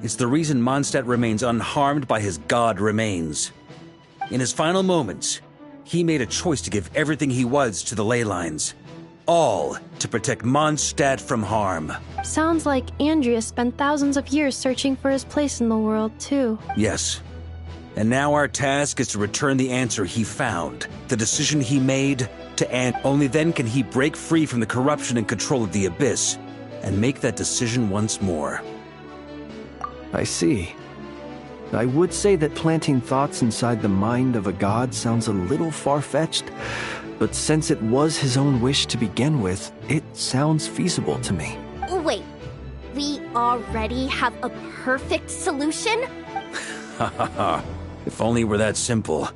It's the reason Mondstadt remains unharmed by his god remains. In his final moments, he made a choice to give everything he was to the ley lines. All to protect Mondstadt from harm. Sounds like Andreas spent thousands of years searching for his place in the world, too. Yes. And now our task is to return the answer he found, the decision he made to end. Only then can he break free from the corruption and control of the Abyss, and make that decision once more. I see. I would say that planting thoughts inside the mind of a god sounds a little far-fetched, but since it was his own wish to begin with, it sounds feasible to me. Wait, we already have a perfect solution? Ha ha ha. If only it were that simple.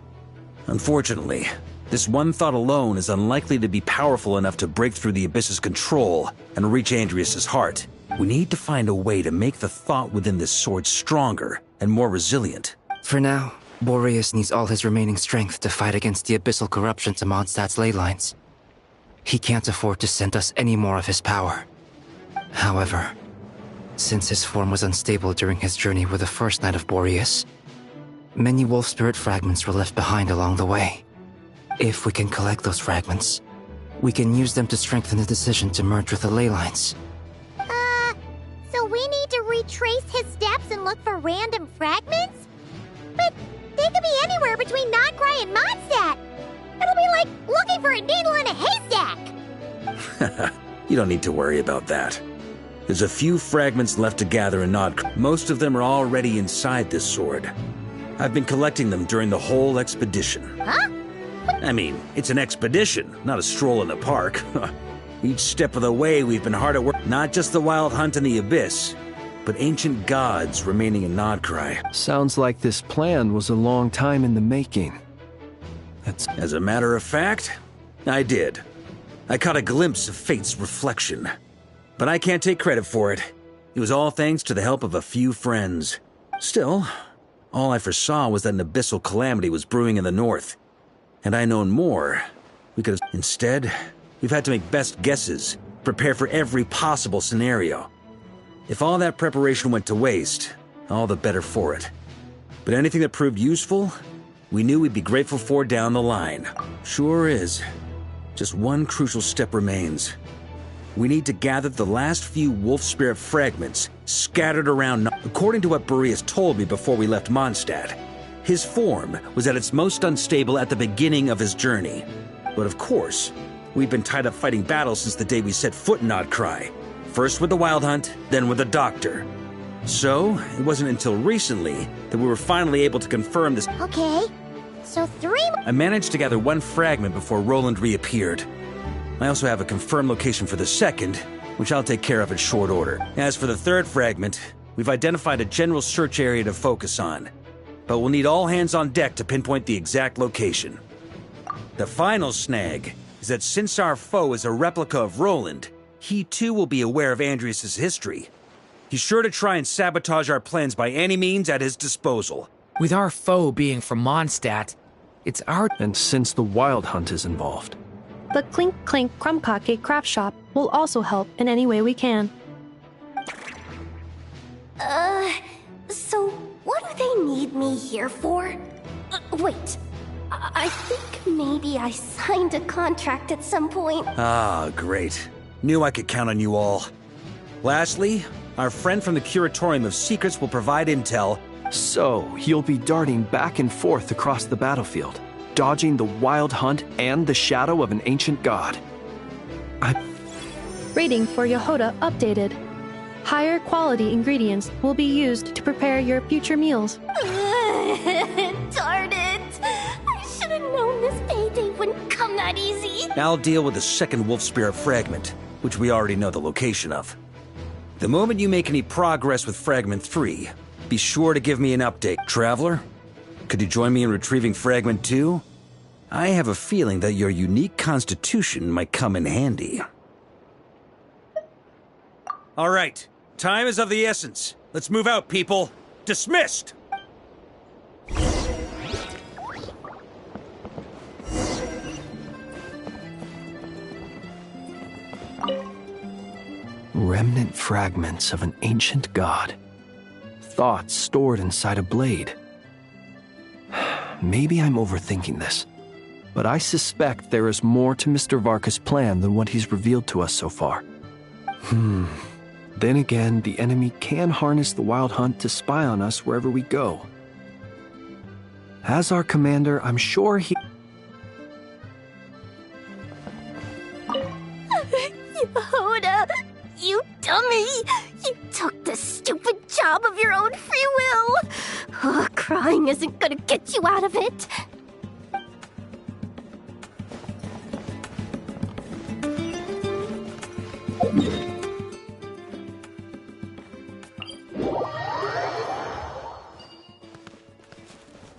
Unfortunately, this one thought alone is unlikely to be powerful enough to break through the Abyss's control and reach Andreas' heart. We need to find a way to make the thought within this sword stronger and more resilient. For now, Boreas needs all his remaining strength to fight against the abyssal corruption to Mondstadt's ley lines. He can't afford to send us any more of his power. However, since his form was unstable during his journey with the first Knight of Boreas, many wolf spirit fragments were left behind along the way. If we can collect those fragments, we can use them to strengthen the decision to merge with the ley lines. So we need to retrace his steps and look for random fragments? But they could be anywhere between Nodcry and Mondstadt. It'll be like looking for a needle in a haystack. You don't need to worry about that. There's a few fragments left to gather in Nodcry. Most of them are already inside this sword. I've been collecting them during the whole expedition. Huh? I mean, it's an expedition, not a stroll in the park. Each step of the way we've been hard at work. Not just the wild hunt in the abyss, but ancient gods remaining in Nodcry. Sounds like this plan was a long time in the making. As a matter of fact, I did. I caught a glimpse of fate's reflection. But I can't take credit for it. It was all thanks to the help of a few friends. Still, all I foresaw was that an abyssal calamity was brewing in the north. Had I known more, we could have... Instead, we've had to make best guesses, prepare for every possible scenario. If all that preparation went to waste, all the better for it. But anything that proved useful, we knew we'd be grateful for down the line. Sure is. Just one crucial step remains. We need to gather the last few wolf spirit fragments scattered around. According to what Boreas told me before we left Mondstadt, his form was at its most unstable at the beginning of his journey. But of course, we've been tied up fighting battles since the day we set foot in Nodcry. First with the Wild Hunt, then with the Doctor. So, it wasn't until recently that we were finally able to confirm this. Okay, so 3 I managed to gather one fragment before Roland reappeared. I also have a confirmed location for the second, which I'll take care of in short order. As for the third fragment, we've identified a general search area to focus on. But we'll need all hands on deck to pinpoint the exact location. The final snag is that since our foe is a replica of Roland, he too will be aware of Andrias' history. He's sure to try and sabotage our plans by any means at his disposal. With our foe being from Mondstadt, it's our... And since the Wild Hunt is involved. The Clink Clink Krumkake craft shop will also help in any way we can. So what do they need me here for? Wait, I think maybe I signed a contract at some point. Ah, great. Knew I could count on you all. Lastly, our friend from the Curatorium of Secrets will provide intel. So, you'll be darting back and forth across the battlefield, dodging the Wild Hunt and the shadow of an ancient god. Rating for Yehoda updated. Higher quality ingredients will be used to prepare your future meals. Darn it! I should have known this payday wouldn't come that easy. I'll deal with the second wolf spirit fragment, which we already know the location of. The moment you make any progress with Fragment 3, be sure to give me an update. Traveler, could you join me in retrieving Fragment 2? I have a feeling that your unique constitution might come in handy. All right, time is of the essence. Let's move out, people. Dismissed! Remnant fragments of an ancient god. Thoughts stored inside a blade. Maybe I'm overthinking this, but I suspect there is more to Mr. Varka's plan than what he's revealed to us so far. Then again, the enemy can harness the Wild Hunt to spy on us wherever we go. As our commander, I'm sure he... Yehoda, you dummy! You took the stupid job of your own free will! Oh, crying isn't gonna get you out of it!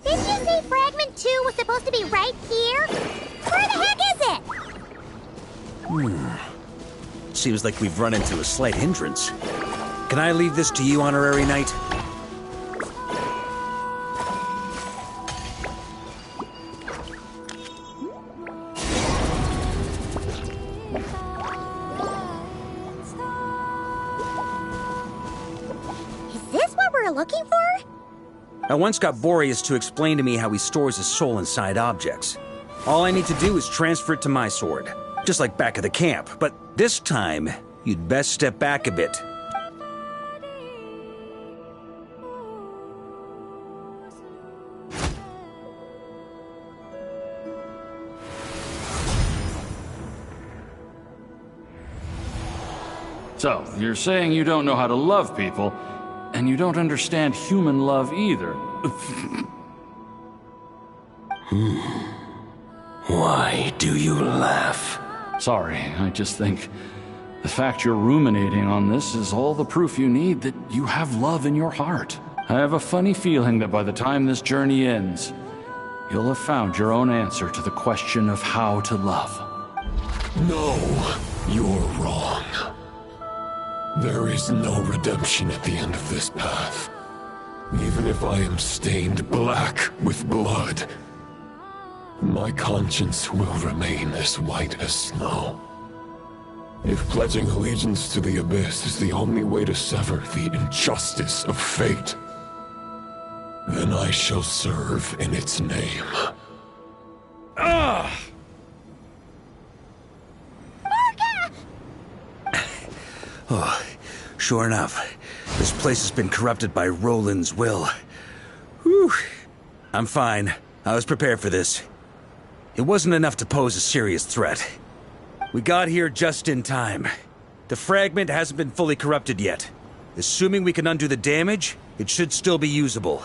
Didn't you say Fragment 2 was supposed to be right here? Where the heck is it? Seems like we've run into a slight hindrance. Can I leave this to you, Honorary Knight? we're looking for? I once got Boreas to explain to me how he stores his soul inside objects. All I need to do is transfer it to my sword, just like back at the camp. But this time, you'd best step back a bit. So, you're saying you don't know how to love people, and you don't understand human love either. Why do you laugh? Sorry, I just think the fact you're ruminating on this is all the proof you need that you have love in your heart. I have a funny feeling that by the time this journey ends, you'll have found your own answer to the question of how to love. No, you're wrong. There is no redemption at the end of this path. Even if I am stained black with blood, my conscience will remain as white as snow. If pledging allegiance to the Abyss is the only way to sever the injustice of fate, then I shall serve in its name. Ugh! Oh, sure enough, this place has been corrupted by Roland's will. Whew. I'm fine. I was prepared for this. It wasn't enough to pose a serious threat. We got here just in time. The fragment hasn't been fully corrupted yet. Assuming we can undo the damage, it should still be usable.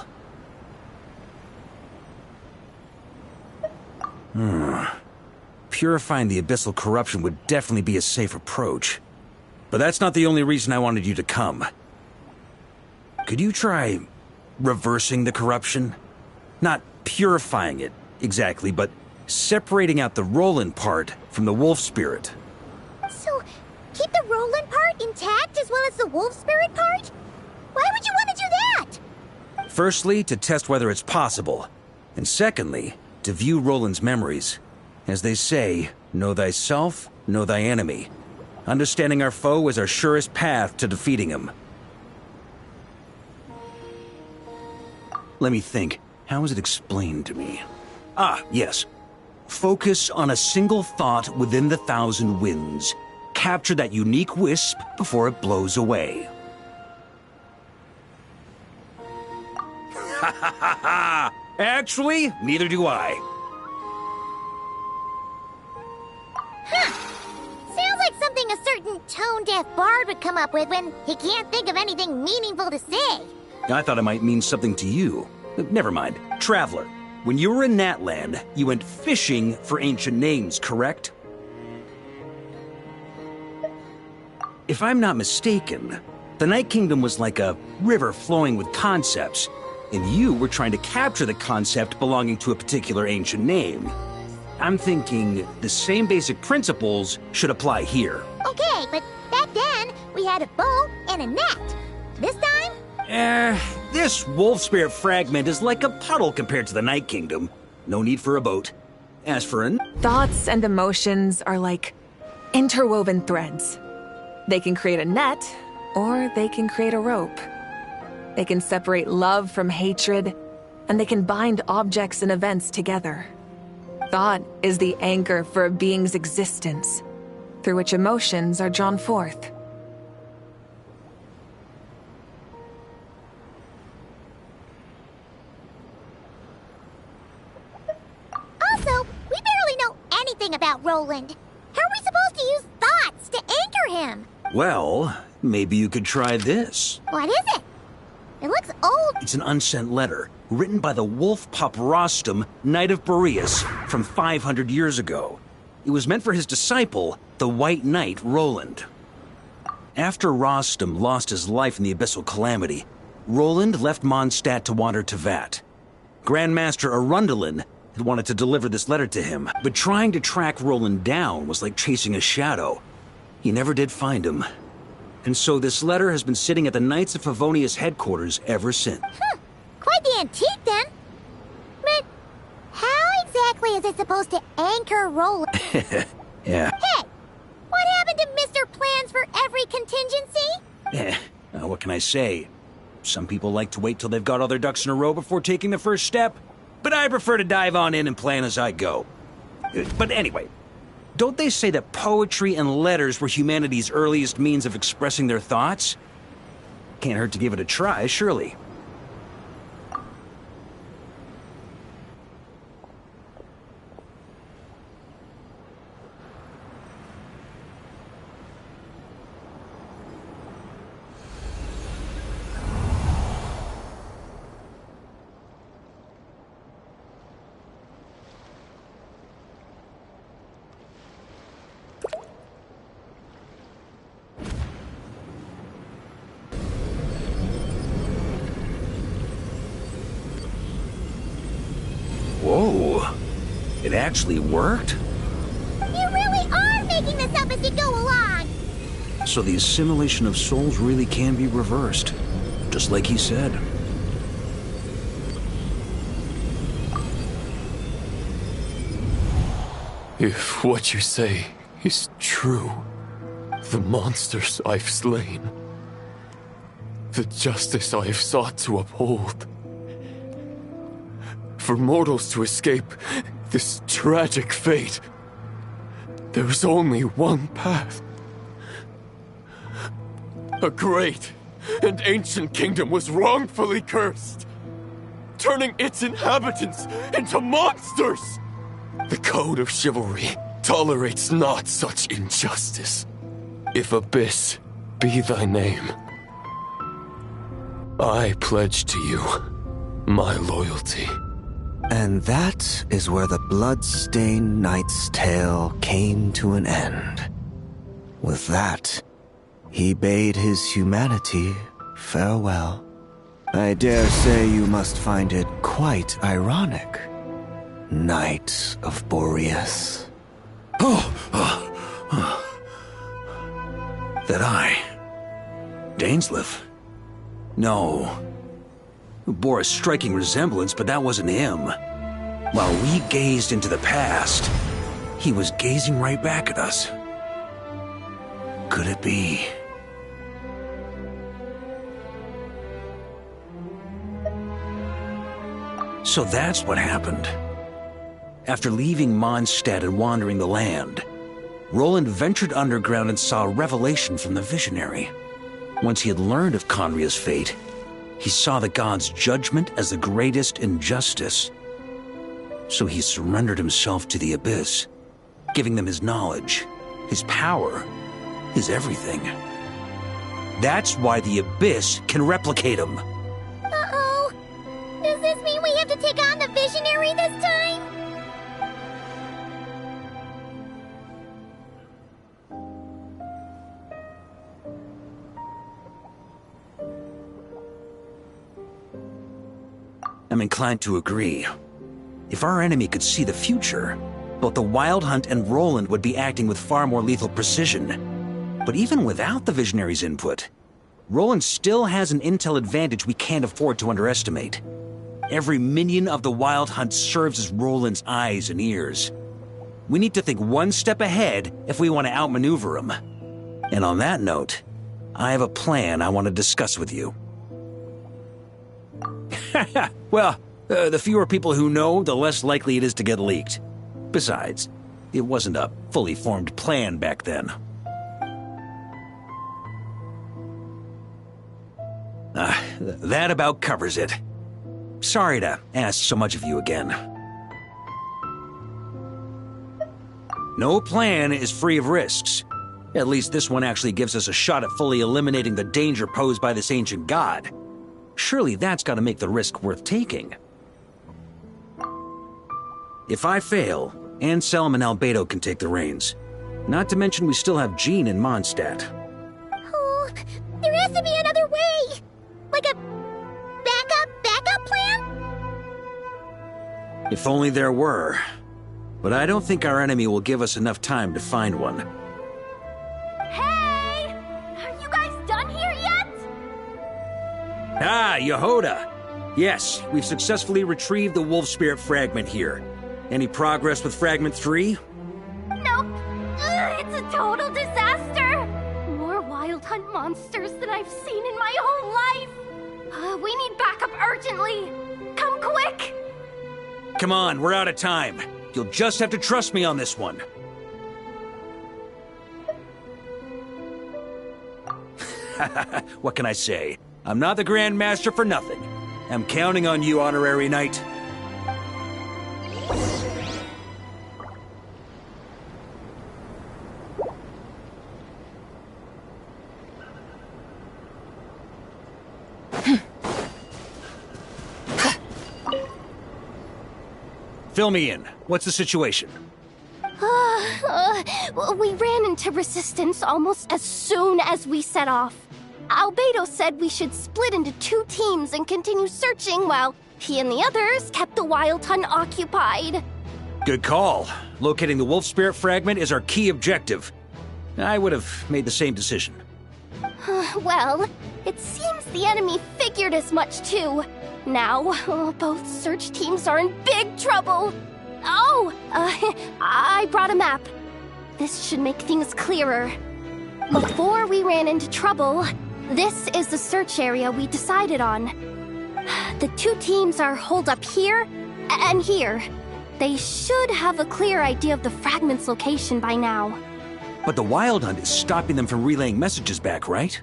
Purifying the abyssal corruption would definitely be a safe approach. But that's not the only reason I wanted you to come. Could you try reversing the corruption? Not purifying it, exactly, but separating out the Roland part from the wolf spirit. So, keep the Roland part intact as well as the wolf spirit part? Why would you want to do that? Firstly, to test whether it's possible. And secondly, to view Roland's memories. As they say, know thyself, know thy enemy. Understanding our foe is our surest path to defeating him. Let me think. How was it explained to me? Ah, yes. Focus on a single thought within the 1,000 winds. Capture that unique wisp before it blows away. Ha ha ha ha! Actually, neither do I. Sounds like something a certain tone-deaf bard would come up with when he can't think of anything meaningful to say. I thought it might mean something to you. Never mind. Traveler, when you were in Natland, you went fishing for ancient names, correct? If I'm not mistaken, the Night Kingdom was like a river flowing with concepts, and you were trying to capture the concept belonging to a particular ancient name. I'm thinking the same basic principles should apply here. Okay, but back then, we had a bow and a net. This time? This wolf spirit fragment is like a puddle compared to the Night Kingdom. No need for a boat. As for an... Thoughts and emotions are like interwoven threads. They can create a net, or they can create a rope. They can separate love from hatred, and they can bind objects and events together. Thought is the anchor for a being's existence, through which emotions are drawn forth. Also, we barely know anything about Roland. How are we supposed to use thoughts to anchor him? Well, maybe you could try this. What is it? It looks old. It's an unsent letter, written by the wolf pup Rostam, Knight of Boreas, from 500 years ago. It was meant for his disciple, the White Knight Roland. After Rostam lost his life in the Abyssal Calamity, Roland left Mondstadt to wander to Vat. Grandmaster Arundelen had wanted to deliver this letter to him, but trying to track Roland down was like chasing a shadow. He never did find him. And so this letter has been sitting at the Knights of Favonius headquarters ever since. Quite the antique, then. But how exactly is it supposed to anchor Roland? Yeah. Hey! What happened to Mr. Plans for every contingency? What can I say? Some people like to wait till they've got all their ducks in a row before taking the first step, but I prefer to dive on in and plan as I go. But anyway, don't they say that poetry and letters were humanity's earliest means of expressing their thoughts? Can't hurt to give it a try, surely. Whoa, it actually worked? You really are making this up as you go along! So the assimilation of souls really can be reversed, just like he said. If what you say is true, the monsters I've slain, the justice I have sought to uphold, for mortals to escape this tragic fate, there is only one path. A great and ancient kingdom was wrongfully cursed, turning its inhabitants into monsters. The code of chivalry tolerates not such injustice. If Abyss be thy name, I pledge to you my loyalty. And that is where the blood-stained knight's tale came to an end. With that, he bade his humanity farewell. I dare say you must find it quite ironic, Knight of Boreas. That I... Dainsleif? No. Bore a striking resemblance, but that wasn't him. While we gazed into the past, he was gazing right back at us. Could it be? So that's what happened. After leaving Mondstadt and wandering the land, Roland ventured underground and saw a revelation from the Visionary. Once he had learned of Conria's fate, he saw the gods' judgment as the greatest injustice. So he surrendered himself to the Abyss, giving them his knowledge, his power, his everything. That's why the Abyss can replicate him. Uh-oh. Does this mean we have to take on the Visionary this time? I'm inclined to agree. If our enemy could see the future, both the Wild Hunt and Roland would be acting with far more lethal precision. But even without the Visionary's input, Roland still has an intel advantage we can't afford to underestimate. Every minion of the Wild Hunt serves as Roland's eyes and ears. We need to think one step ahead if we want to outmaneuver him. And on that note, I have a plan I want to discuss with you. Well, the fewer people who know, the less likely it is to get leaked. Besides, it wasn't a fully formed plan back then. That about covers it. Sorry to ask so much of you again. No plan is free of risks. At least this one actually gives us a shot at fully eliminating the danger posed by this ancient god. Surely that's got to make the risk worth taking. If I fail, Anselm and Albedo can take the reins. Not to mention we still have Jean in Mondstadt. Oh, there has to be another way! Like a backup plan? If only there were. But I don't think our enemy will give us enough time to find one. Hey! Are you guys done here yet? Ah, Yehoda! Yes, we've successfully retrieved the Wolf Spirit fragment here. Any progress with Fragment 3? Nope. It's a total disaster! More Wild Hunt monsters than I've seen in my whole life! We need backup urgently! Come quick! Come on, we're out of time. You'll just have to trust me on this one. What can I say? I'm not the Grand Master for nothing. I'm counting on you, Honorary Knight. Fill me in. What's the situation? We ran into resistance almost as soon as we set off. Albedo said we should split into 2 teams and continue searching while he and the others kept the Wild Hunt occupied. Good call. Locating the Wolf Spirit fragment is our key objective. I would have made the same decision. Well, it seems the enemy figured as much too. Now, both search teams are in big trouble. Oh, I brought a map. This should make things clearer. Before we ran into trouble, this is the search area we decided on. The 2 teams are holed up here and here. They should have a clear idea of the fragment's location by now. But the Wild Hunt is stopping them from relaying messages back, right?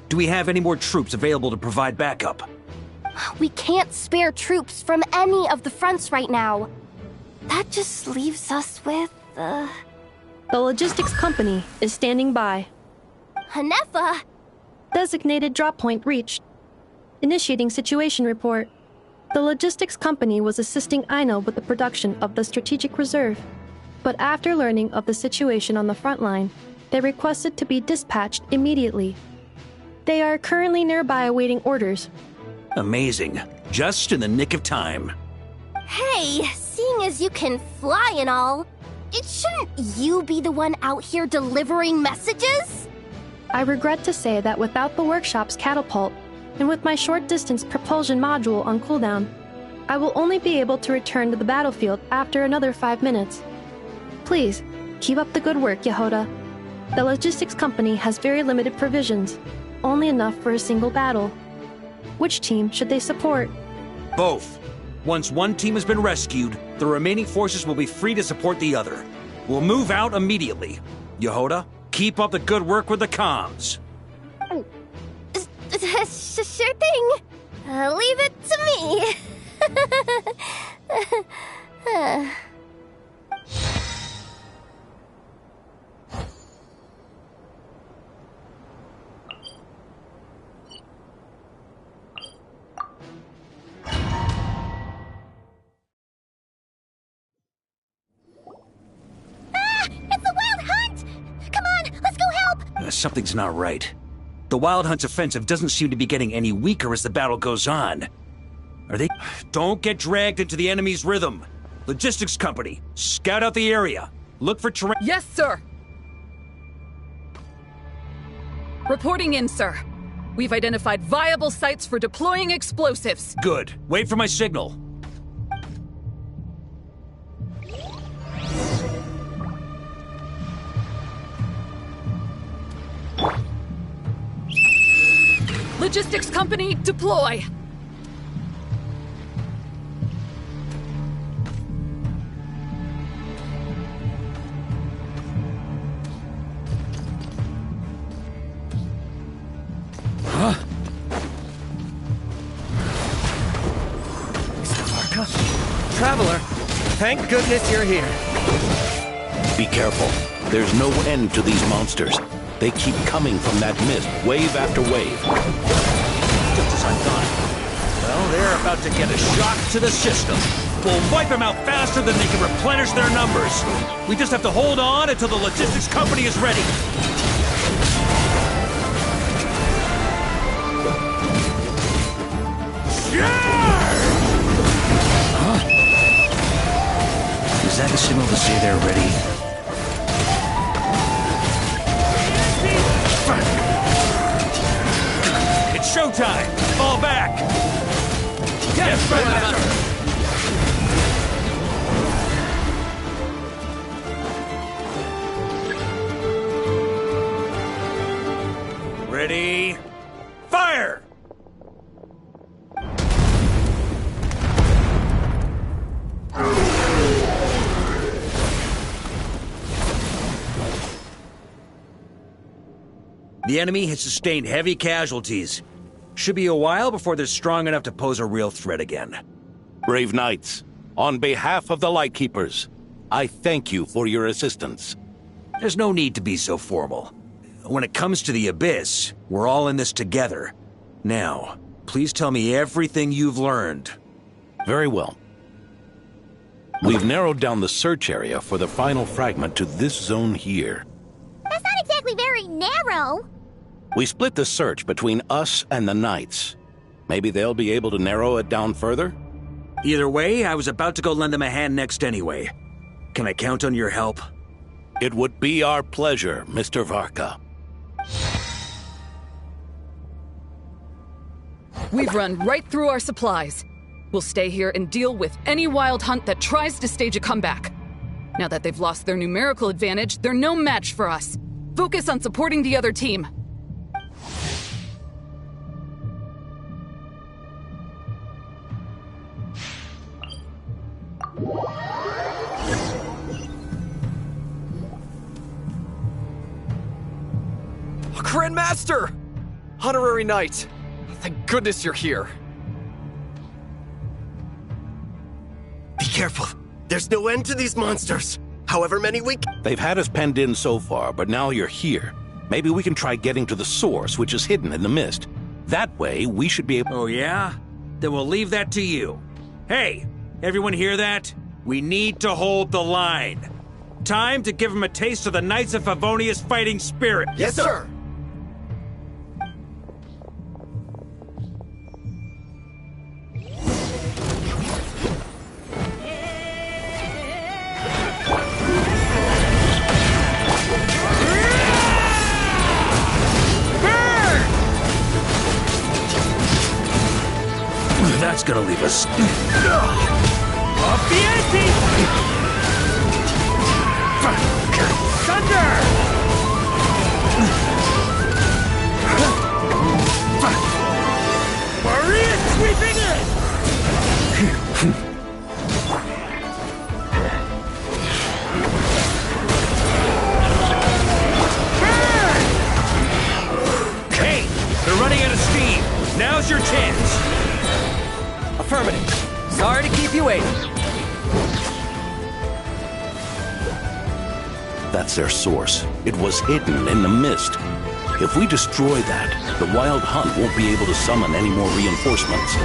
Do we have any more troops available to provide backup? We can't spare troops from any of the fronts right now. That just leaves us with, The logistics company is standing by. Hanefa! Designated drop point reached. Initiating situation report. The logistics company was assisting Aino with the production of the strategic reserve. But after learning of the situation on the front line, they requested to be dispatched immediately. They are currently nearby awaiting orders. Amazing. Just in the nick of time. Hey, seeing as you can fly and all, shouldn't you be the one out here delivering messages? I regret to say that without the workshop's catapult, and with my short-distance propulsion module on cooldown, I will only be able to return to the battlefield after another 5 minutes. Please, keep up the good work, Yehoda. The logistics company has very limited provisions, only enough for a single battle. Which team should they support? Both. Once one team has been rescued, the remaining forces will be free to support the other. We'll move out immediately. Yehoda, keep up the good work with the comms. Sure thing. Leave it to me. Something's not right. The Wild Hunt's offensive doesn't seem to be getting any weaker as the battle goes on. Are they? Don't get dragged into the enemy's rhythm. Logistics company, scout out the area. Look for terrain. Yes, sir. Reporting in, sir. We've identified viable sites for deploying explosives. Good. Wait for my signal. Logistics company, deploy! Huh? Varka? Traveler, thank goodness you're here. Be careful. There's no end to these monsters. They keep coming from that mist, wave after wave. Just as I thought. Well, they're about to get a shock to the system. We'll wipe them out faster than they can replenish their numbers. We just have to hold on until the logistics company is ready. Huh? Is that a signal to say they're ready? It's showtime! Fall back! Yes, Grandmaster! Ready? Fire! The enemy has sustained heavy casualties. Should be a while before they're strong enough to pose a real threat again. Brave knights, on behalf of the Lightkeepers, I thank you for your assistance. There's no need to be so formal. When it comes to the Abyss, we're all in this together. Now, please tell me everything you've learned. Very well. We've narrowed down the search area for the final fragment to this zone here. That's not exactly very narrow. We split the search between us and the Knights. Maybe they'll be able to narrow it down further? Either way, I was about to go lend them a hand next anyway. Can I count on your help? It would be our pleasure, Mr. Varka. We've run right through our supplies. We'll stay here and deal with any wild hunt that tries to stage a comeback. Now that they've lost their numerical advantage, they're no match for us. Focus on supporting the other team. Grandmaster! Honorary Knight! Thank goodness you're here. Be careful. There's no end to these monsters. However many we... They've had us penned in so far, but now you're here. Maybe we can try getting to the source, which is hidden in the mist. That way, we should be able... Oh, yeah? Then we'll leave that to you. Hey, everyone hear that? We need to hold the line. Time to give them a taste of the Knights of Favonius fighting spirit. Yes, sir! That's gonna leave us... Off the ante! Thunder! Maria sweeping in! Hey, they're running out of steam. Now's your chance. Affirmative. Sorry to keep you waiting. That's their source. It was hidden in the mist. If we destroy that, the Wild Hunt won't be able to summon any more reinforcements.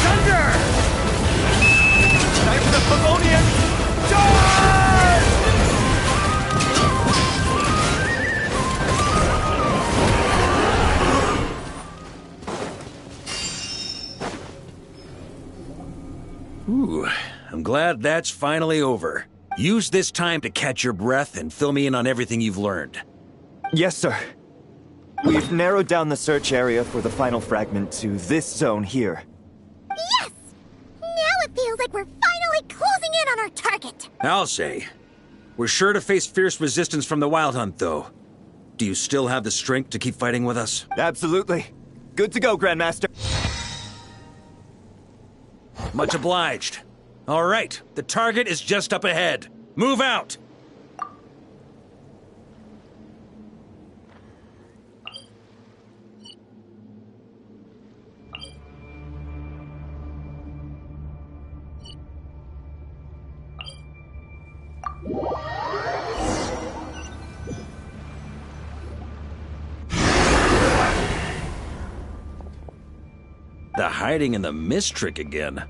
Thunder! Time for the Favonian! Ooh, I'm glad that's finally over. Use this time to catch your breath and fill me in on everything you've learned. Yes, sir. We've narrowed down the search area for the final fragment to this zone here. Yes! Now it feels like we're finally closing in on our target. I'll say. We're sure to face fierce resistance from the Wild Hunt, though. Do you still have the strength to keep fighting with us? Absolutely. Good to go, Grandmaster. Much obliged. All right, the target is just up ahead. Move out! The hiding in the mist trick again.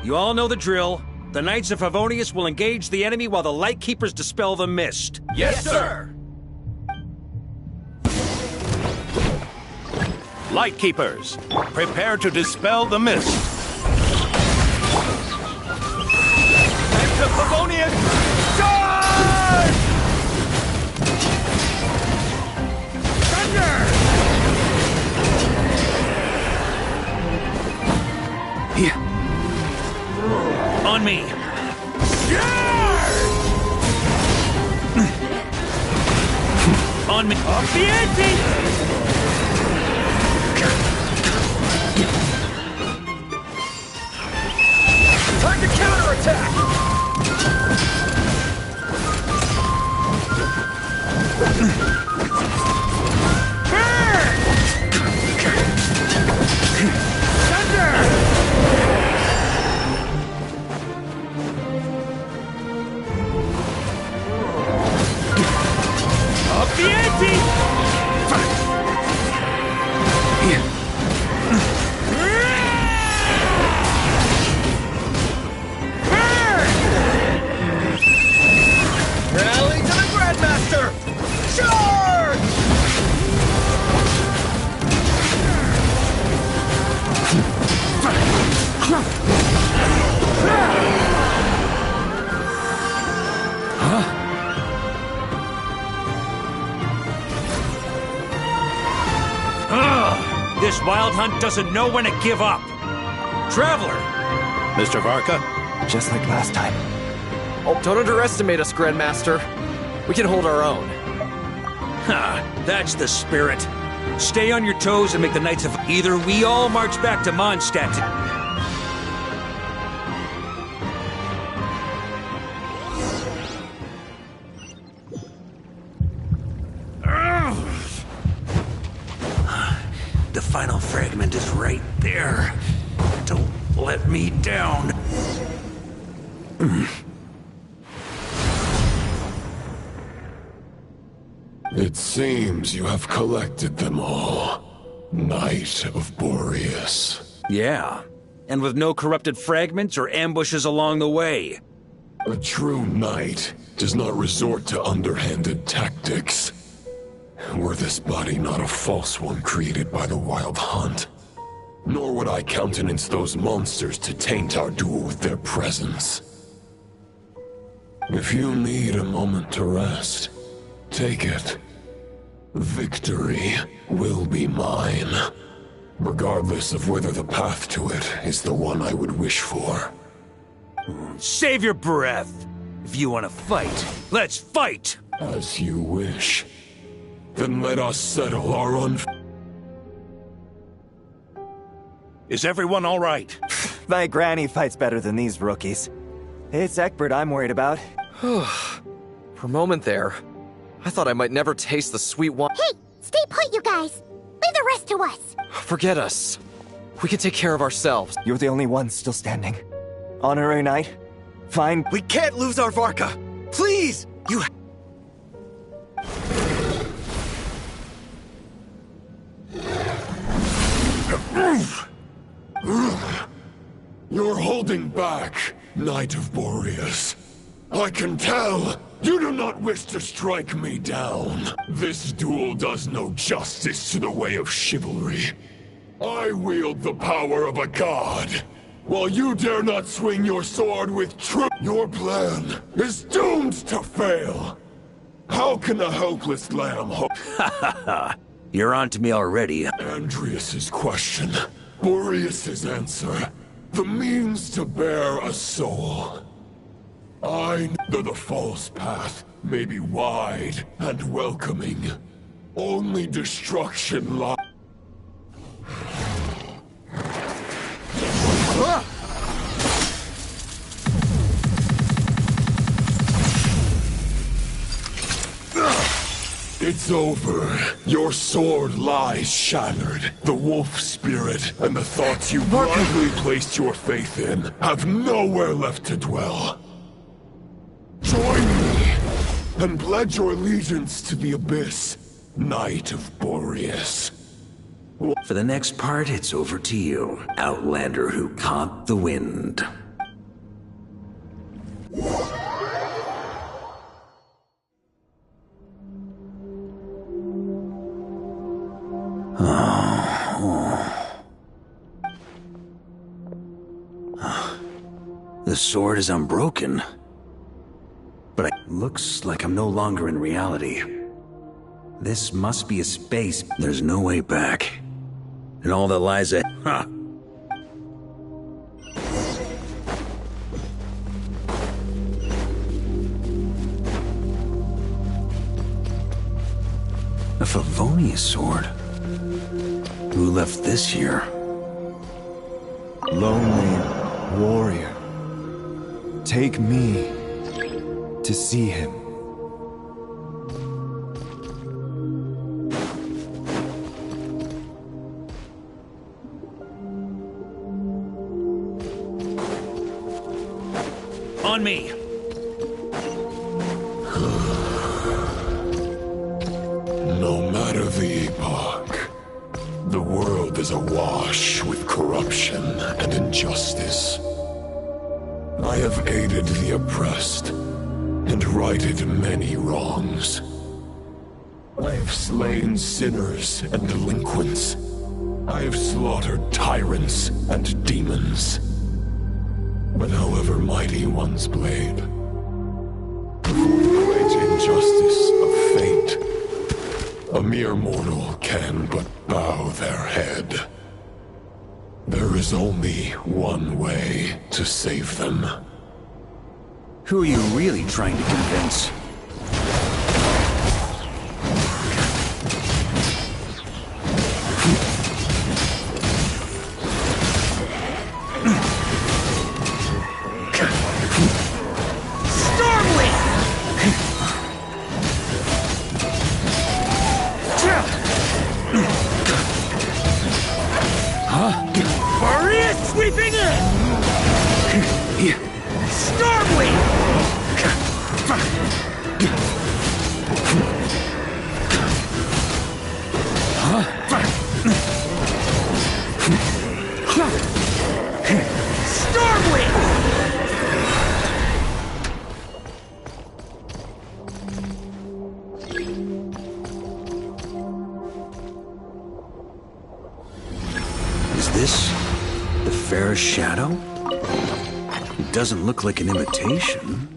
You all know the drill. The Knights of Favonius will engage the enemy while the Lightkeepers dispel the mist. Yes, sir! Lightkeepers, prepare to dispel the mist. Knights of Favonius, charge! Thunder! Here. On me. On me. Off the ante! to counterattack! Up the ante! Rally to the Grandmaster! Charge! This wild hunt doesn't know when to give up. Traveler! Mr. Varka? Just like last time. Oh, don't underestimate us, Grandmaster. We can hold our own. Ha! That's the spirit. Stay on your toes and make the Knights of... Either we all march back to Mondstadt. The final fragment is right there. Don't let me down. It seems you have collected them all, Knight of Boreas. Yeah, and with no corrupted fragments or ambushes along the way. A true knight does not resort to underhanded tactics. Were this body not a false one created by the Wild Hunt, nor would I countenance those monsters to taint our duel with their presence. If you need a moment to rest, take it. Victory will be mine, regardless of whether the path to it is the one I would wish for. Save your breath. If you want to fight, let's fight! As you wish. Then let us settle our Is everyone all right? My granny fights better than these rookies. It's Egbert I'm worried about. For a moment there, I thought I might never taste the sweet wine. Hey, stay put, you guys. Leave the rest to us. Forget us. We can take care of ourselves. You're the only one still standing. Honorary Knight? Fine. We can't lose our Varka! Please! You... You're holding back, Knight of Boreas. I can tell! You do not wish to strike me down. This duel does no justice to the way of chivalry. I wield the power of a god, while you dare not swing your sword with truth. Your plan is doomed to fail. How can a helpless lamb hope? You're on to me already. Andreas's question, Boreas's answer, the means to bear a soul. I know the false path may be wide and welcoming. Only destruction lies. It's over. Your sword lies shattered. The wolf spirit and the thoughts you blindly placed your faith in have nowhere left to dwell. Join me and pledge your allegiance to the abyss, Knight of Boreas. For the next part, it's over to you, Outlander who caught the wind. The sword is unbroken, but it looks like I'm no longer in reality. This must be a space. There's no way back. And all that lies ahead. Huh. A Favonius sword? Who left this here? Lonely warrior. Take me to see him. On me! No matter the epoch, the world is awash with corruption and injustice. I have aided the oppressed and righted many wrongs. I have slain sinners and delinquents. I have slaughtered tyrants and demons. But however mighty one's blade, before the great injustice of fate, a mere mortal can but bow their head. There is only one way to save them. Who are you really trying to convince? Sweeping in! Stormwind! Stormwind! Is this the fair shadow? It doesn't look like an imitation.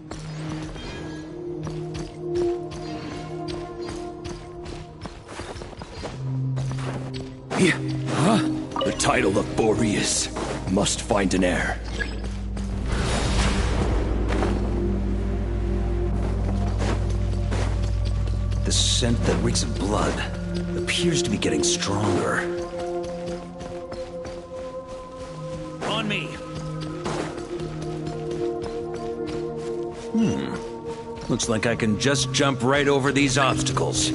The title of Boreas must find an heir. The scent that reeks of blood appears to be getting stronger. On me! Looks like I can just jump right over these obstacles.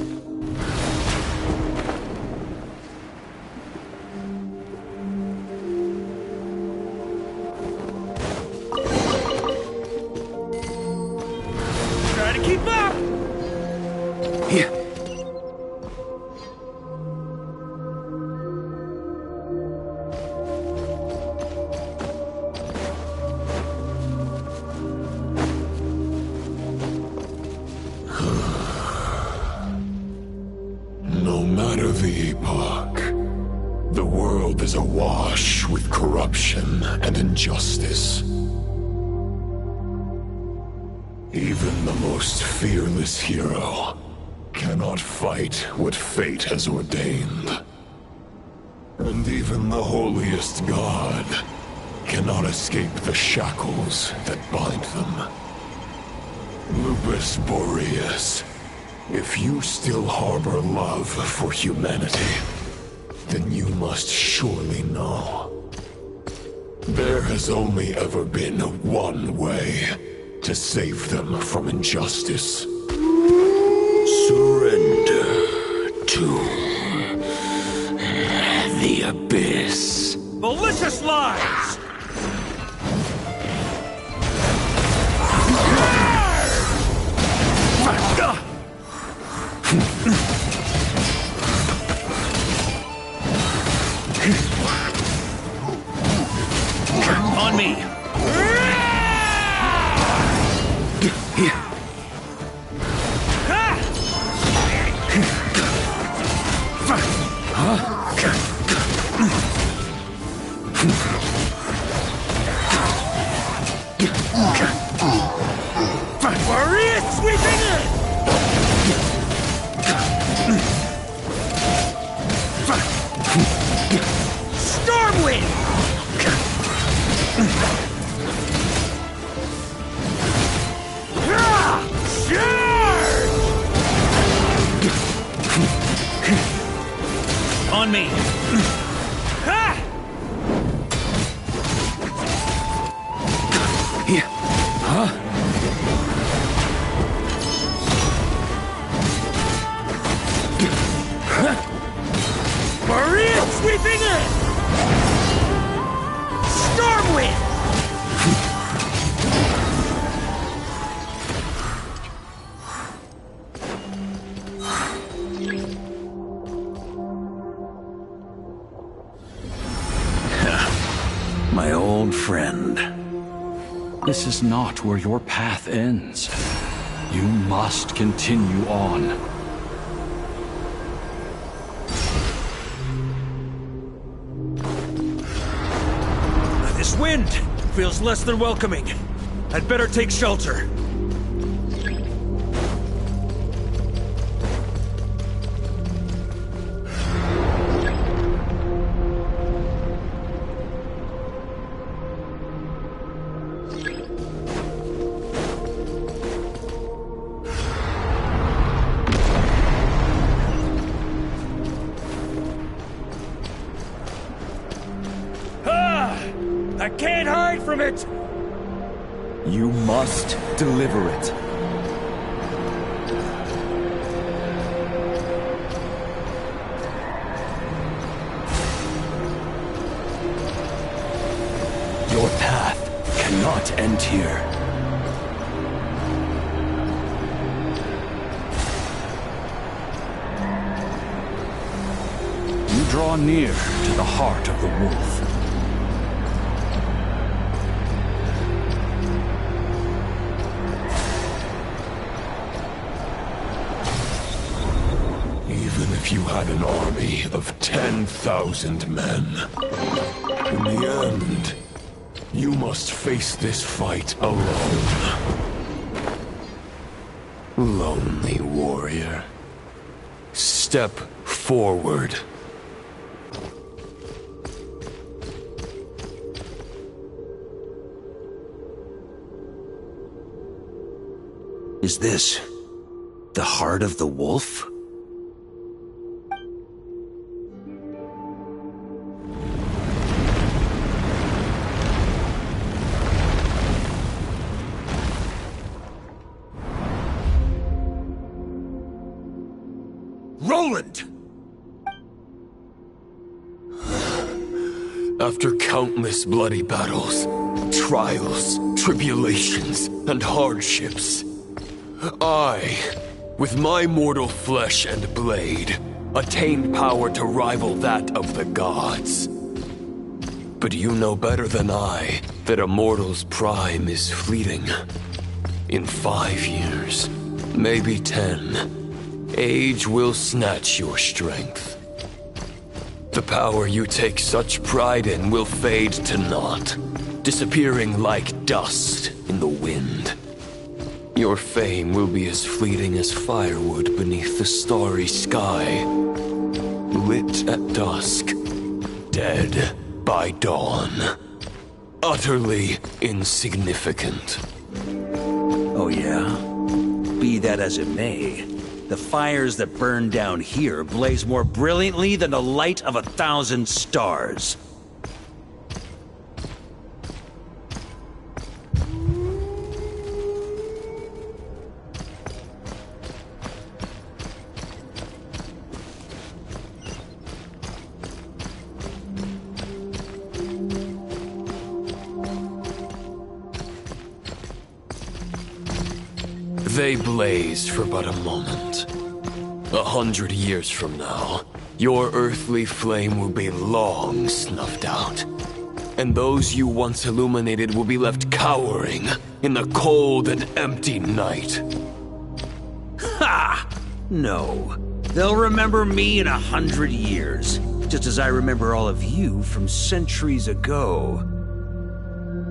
Try to keep up! No matter the epoch, the world is awash with corruption and injustice. Even the most fearless hero cannot fight what fate has ordained. And even the holiest god cannot escape the shackles that bind them. Lupus Boreas, if you still harbor love for humanity, then you must surely know. There has only ever been one way to save them from injustice. Surrender to the abyss. Malicious lies! On me! Warrior sweeping in! Stormwind! On me! My old friend. This is not where your path ends. You must continue on. This wind feels less than welcoming. I'd better take shelter. I can't hide from it! You must deliver it. Your path cannot end here. You draw near to the heart of the wolf. Even if you had an army of 10,000 men, in the end, you must face this fight alone. Lonely warrior. Step forward. Is this the heart of the wolf? Roland! After countless bloody battles, trials, tribulations, and hardships, I, with my mortal flesh and blade, attained power to rival that of the gods. But you know better than I that a mortal's prime is fleeting. In 5 years, maybe 10, age will snatch your strength. The power you take such pride in will fade to naught, disappearing like dust in the wind. Your fame will be as fleeting as firewood beneath the starry sky, lit at dusk, dead by dawn, utterly insignificant. Oh yeah? Be that as it may, the fires that burn down here blaze more brilliantly than the light of 1,000 stars. They blaze for but a moment. 100 years from now, your earthly flame will be long snuffed out. And those you once illuminated will be left cowering in the cold and empty night. Ha! No. They'll remember me in 100 years, just as I remember all of you from centuries ago.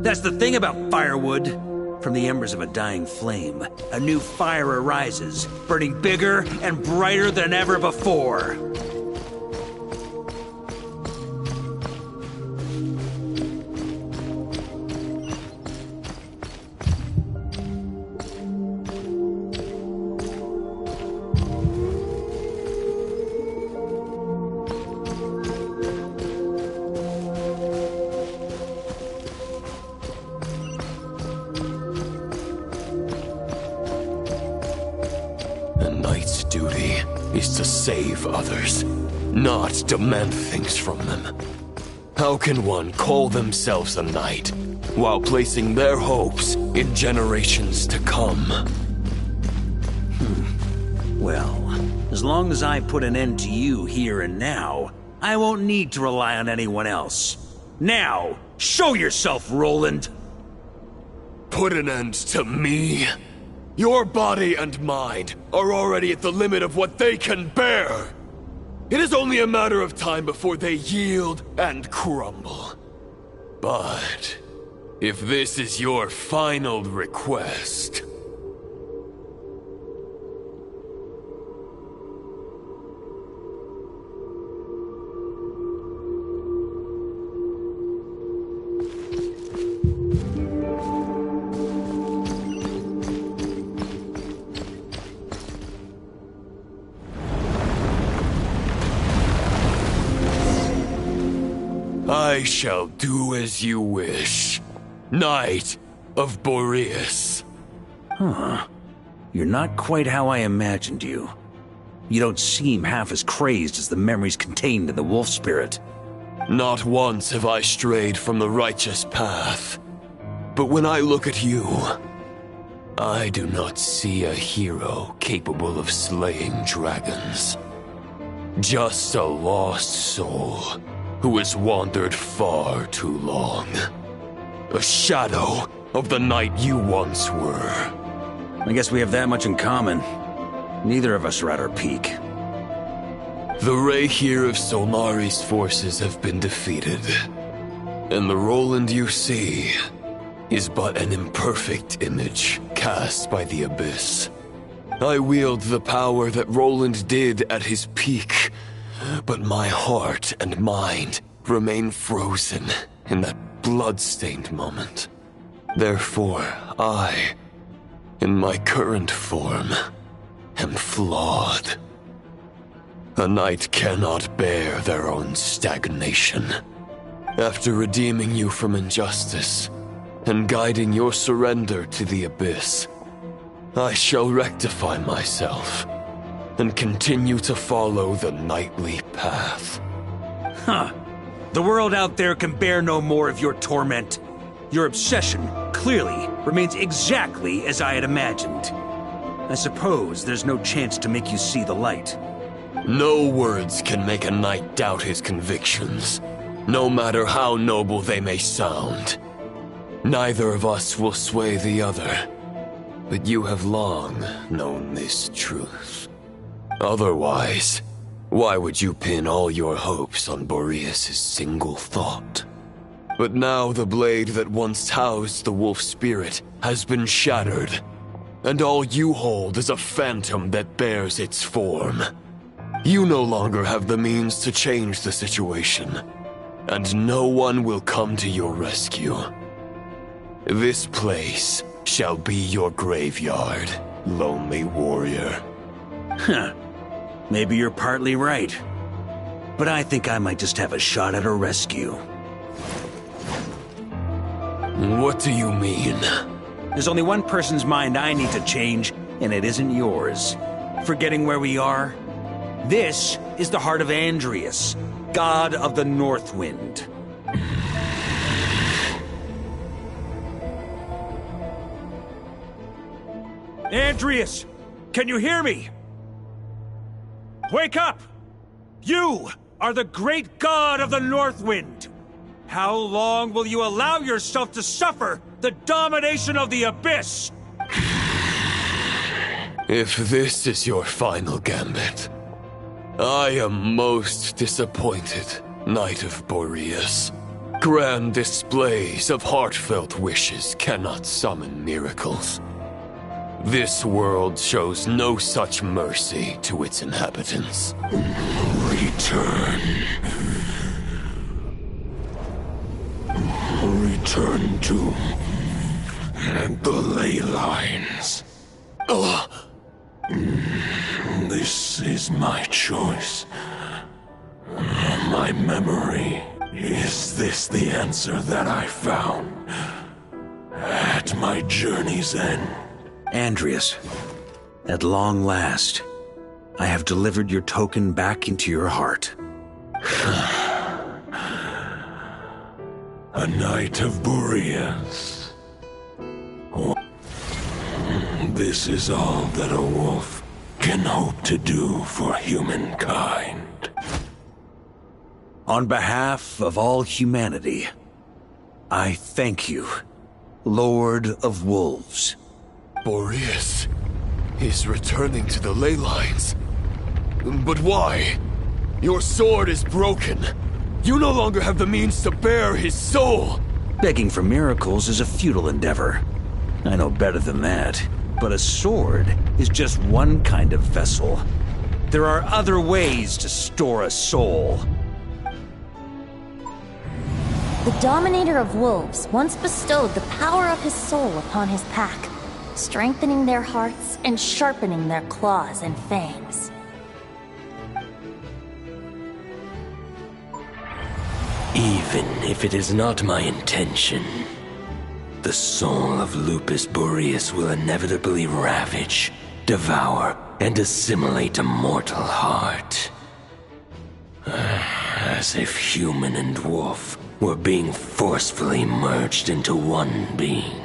That's the thing about firewood. From the embers of a dying flame, a new fire arises, burning bigger and brighter than ever before. Is to save others, not demand things from them. How can one call themselves a knight while placing their hopes in generations to come? Well, as long as I put an end to you here and now, I won't need to rely on anyone else. Now, Show yourself, Roland! Put an end to me? Your body and mind are already at the limit of what they can bear. It is only a matter of time before they yield and crumble. But if this is your final request... I shall do as you wish, Knight of Boreas. Huh. You're not quite how I imagined you. You don't seem half as crazed as the memories contained in the wolf spirit. Not once have I strayed from the righteous path. But when I look at you, I do not see a hero capable of slaying dragons. Just a lost soul who has wandered far too long. A shadow of the knight you once were. I guess we have that much in common. Neither of us are at our peak. The Rayhir of Solnari's forces have been defeated. And the Roland you see is but an imperfect image cast by the Abyss. I wield the power that Roland did at his peak, but my heart and mind remain frozen in that blood-stained moment. Therefore, I, in my current form, am flawed. A knight cannot bear their own stagnation. After redeeming you from injustice and guiding your surrender to the Abyss, I shall rectify myself and continue to follow the knightly path. Huh. The world out there can bear no more of your torment. Your obsession, clearly, remains exactly as I had imagined. I suppose there's no chance to make you see the light. No words can make a knight doubt his convictions, no matter how noble they may sound. Neither of us will sway the other, but you have long known this truth. Otherwise, why would you pin all your hopes on Boreas' single thought? But now the blade that once housed the wolf spirit has been shattered, and all you hold is a phantom that bears its form. You no longer have the means to change the situation, and no one will come to your rescue. This place shall be your graveyard, lonely warrior. Huh. Maybe you're partly right. But I think I might just have a shot at a rescue. What do you mean? There's only one person's mind I need to change, and it isn't yours. Forgetting where we are? This is the heart of Andreas, god of the North Wind. Andreas! Can you hear me? Wake up! You are the great god of the North Wind! How long will you allow yourself to suffer the domination of the Abyss? If this is your final gambit, I am most disappointed, Knight of Boreas. Grand displays of heartfelt wishes cannot summon miracles. This world shows no such mercy to its inhabitants. Return. Return to the ley lines. This is my choice. My memory. Is this the answer that I found at my journey's end? Andreas, at long last, I have delivered your token back into your heart. A knight of Boreas. This is all that a wolf can hope to do for humankind. On behalf of all humanity, I thank you, Lord of Wolves. Boreas is returning to the ley lines. But why? Your sword is broken. You no longer have the means to bear his soul. Begging for miracles is a futile endeavor. I know better than that. But a sword is just one kind of vessel. There are other ways to store a soul. The Dominator of Wolves once bestowed the power of his soul upon his pack, strengthening their hearts and sharpening their claws and fangs. Even if it is not my intention, the soul of Lupus Boreas will inevitably ravage, devour, and assimilate a mortal heart. As if human and wolf were being forcefully merged into one being.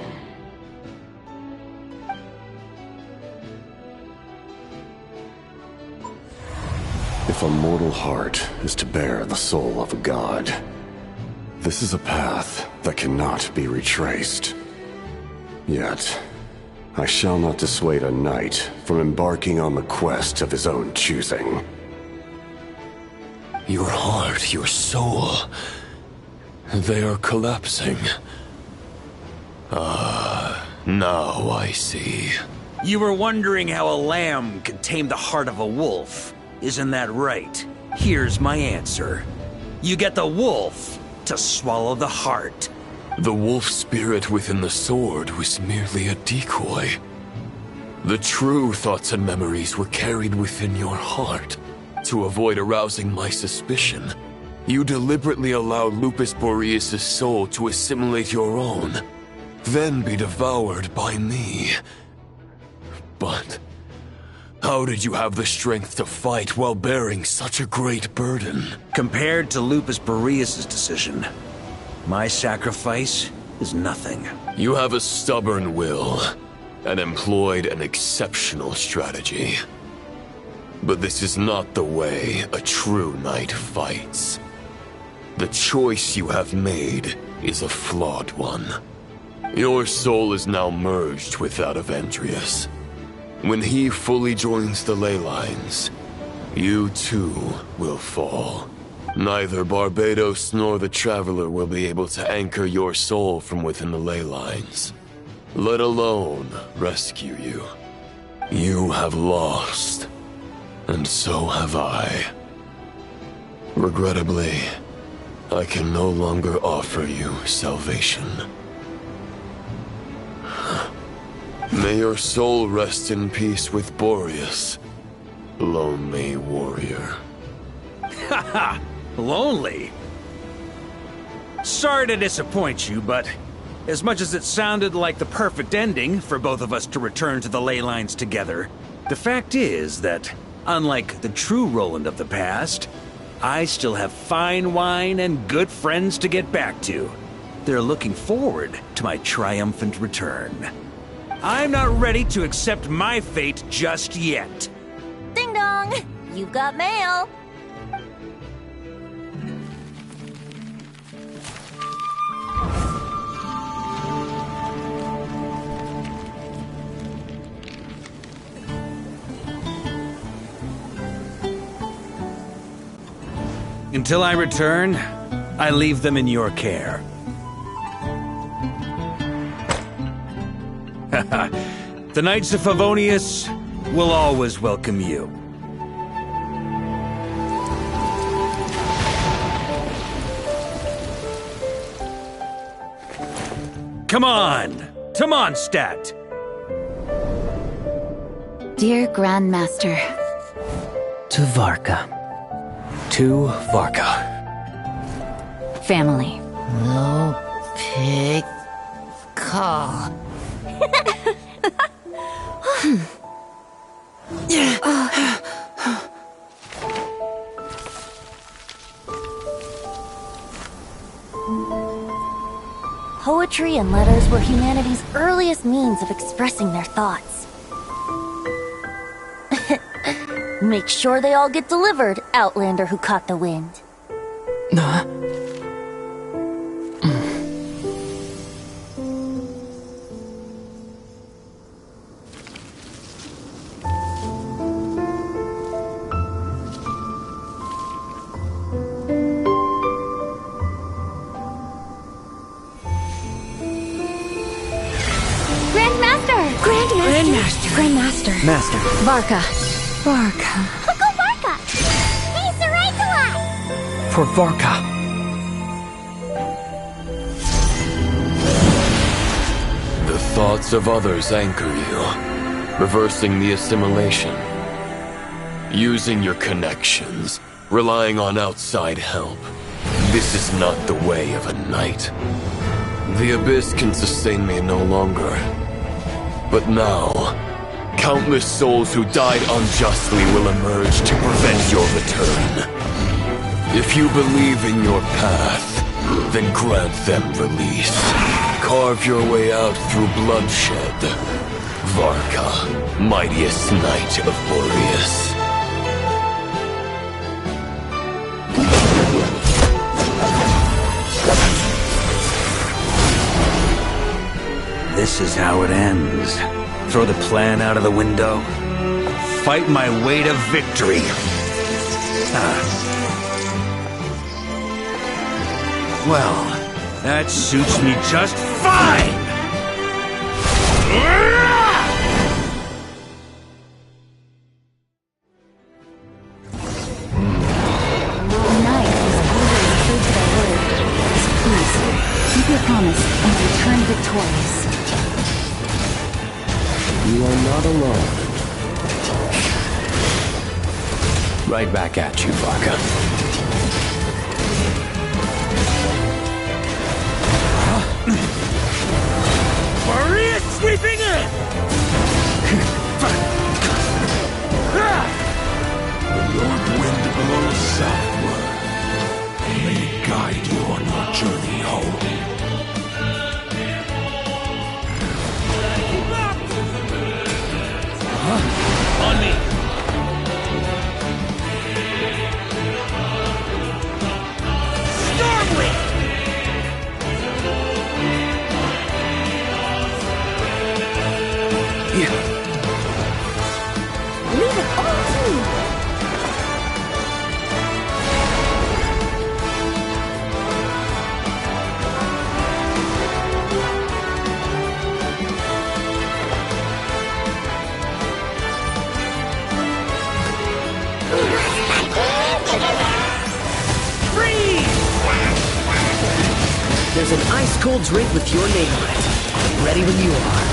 If a mortal heart is to bear the soul of a god, this is a path that cannot be retraced. Yet, I shall not dissuade a knight from embarking on the quest of his own choosing. Your heart, your soul, they are collapsing. Now I see. You were wondering how a lamb could tame the heart of a wolf. Isn't that right? Here's my answer. You get the wolf to swallow the heart. The wolf spirit within the sword was merely a decoy. The true thoughts and memories were carried within your heart. To avoid arousing my suspicion, you deliberately allowed Lupus Boreas' soul to assimilate your own, then be devoured by me. But how did you have the strength to fight while bearing such a great burden? Compared to Lupus Boreas' decision, my sacrifice is nothing. You have a stubborn will, and employed an exceptional strategy. But this is not the way a true knight fights. The choice you have made is a flawed one. Your soul is now merged with that of Andreas. When he fully joins the ley lines, you too will fall. Neither Barbados nor the Traveler will be able to anchor your soul from within the ley lines, let alone rescue you. You have lost, and so have I. Regrettably, I can no longer offer you salvation. May your soul rest in peace with Boreas, lonely warrior. Haha, lonely? Sorry to disappoint you, but as much as it sounded like the perfect ending for both of us to return to the ley lines together, the fact is that, unlike the true Roland of the past, I still have fine wine and good friends to get back to. They're looking forward to my triumphant return. I'm not ready to accept my fate just yet. Ding dong! You've got mail! Until I return, I leave them in your care. The Knights of Favonius will always welcome you. Come on! Mondstadt! Dear Grandmaster. To Varka. To Varka. Family. No pig call. Poetry and letters were humanity's earliest means of expressing their thoughts. Make sure they all get delivered, Outlander who caught the wind. Grandmaster. Master. Varka. Varka. Uncle Varka! Hey, Sarai! For Varka. The thoughts of others anchor you, reversing the assimilation. Using your connections, relying on outside help. This is not the way of a knight. The Abyss can sustain me no longer. But now, countless souls who died unjustly will emerge to prevent your return. If you believe in your path, then grant them release. Carve your way out through bloodshed. Varka, mightiest knight of Boreas. This is how it ends. Throw the plan out of the window. Fight my way to victory. Well, that suits me just fine! Keep your promise and return victorious. You are not alone. Right back at you, Varka. Maria sweeping in! The North wind blows southward. May it guide you on your journey home. On me! Stormwind! Leave it all to me. There's an ice-cold drink with your name on it. I'm ready when you are.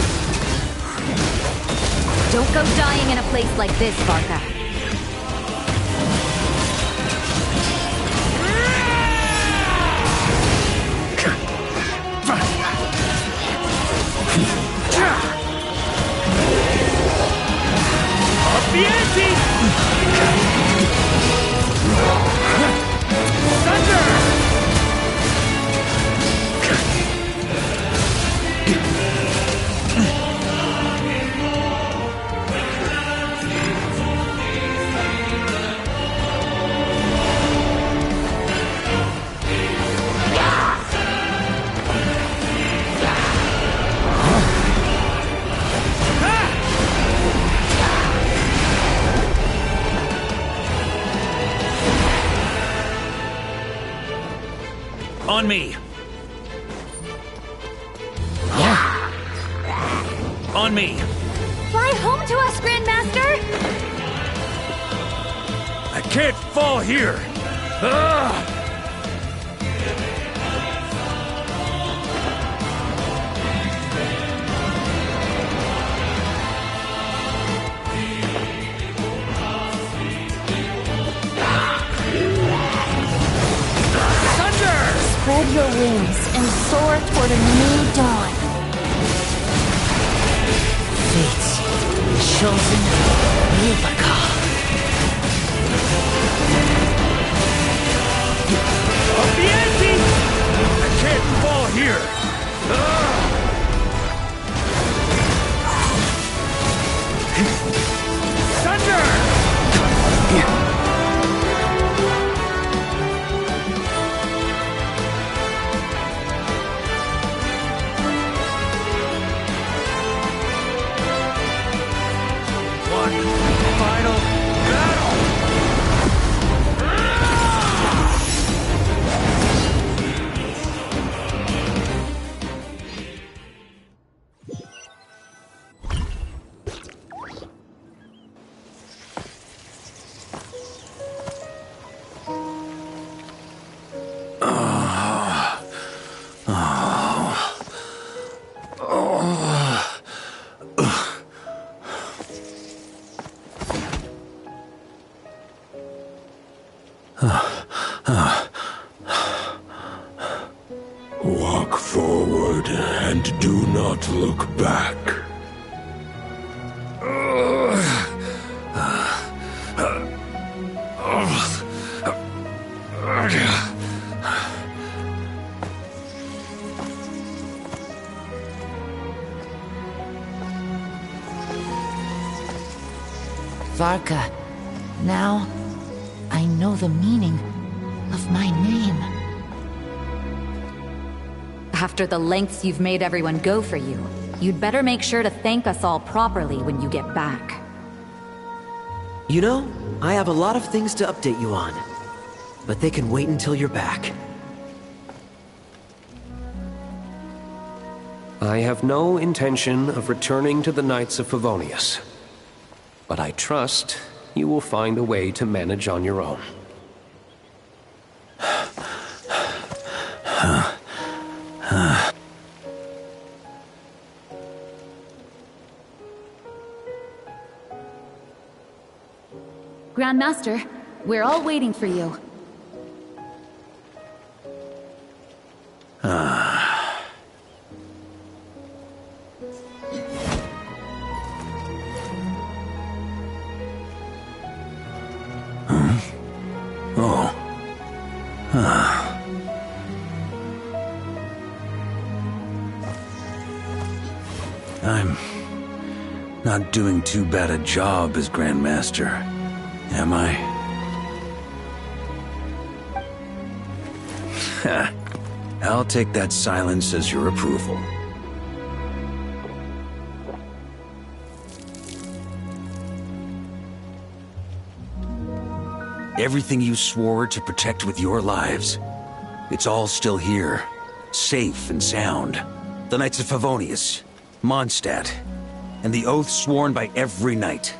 Don't go dying in a place like this, Varka. Up the ante! Thunder! On me. On me. Fly home to us, Grandmaster! I can't fall here. Ugh! Spread your wings and soar toward a new dawn. Fate's chosen Varka. Up the ante! I can't fall here. Ugh! Thunder! and do not look back. Varka, now I know the meaning of my name. After the lengths you've made everyone go for you, you'd better make sure to thank us all properly when you get back. You know, I have a lot of things to update you on, but they can wait until you're back. I have no intention of returning to the Knights of Favonius, but I trust you will find a way to manage on your own. Grandmaster, we're all waiting for you. I'm not doing too bad a job as Grandmaster, am I? I'll take that silence as your approval. Everything you swore to protect with your lives, it's all still here, safe and sound. The Knights of Favonius, Mondstadt, and the oath sworn by every knight.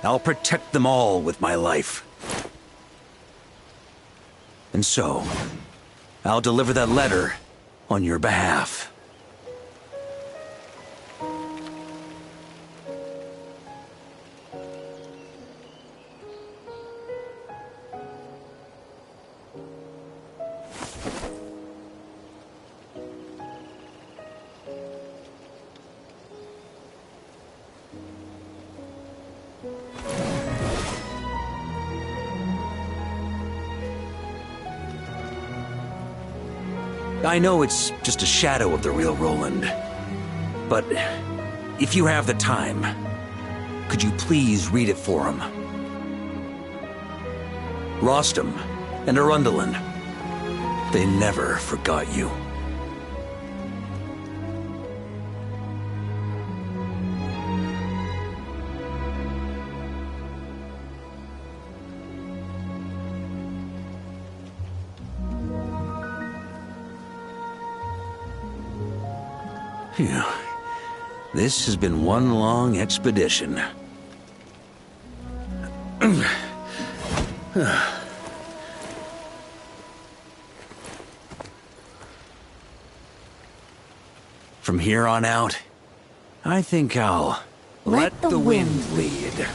I'll protect them all with my life. And so, I'll deliver that letter on your behalf. I know it's just a shadow of the real Roland, but if you have the time, could you please read it for him? Rostam and Arundelen, they never forgot you. Phew. This has been one long expedition. From here on out, I think I'll let the wind lead.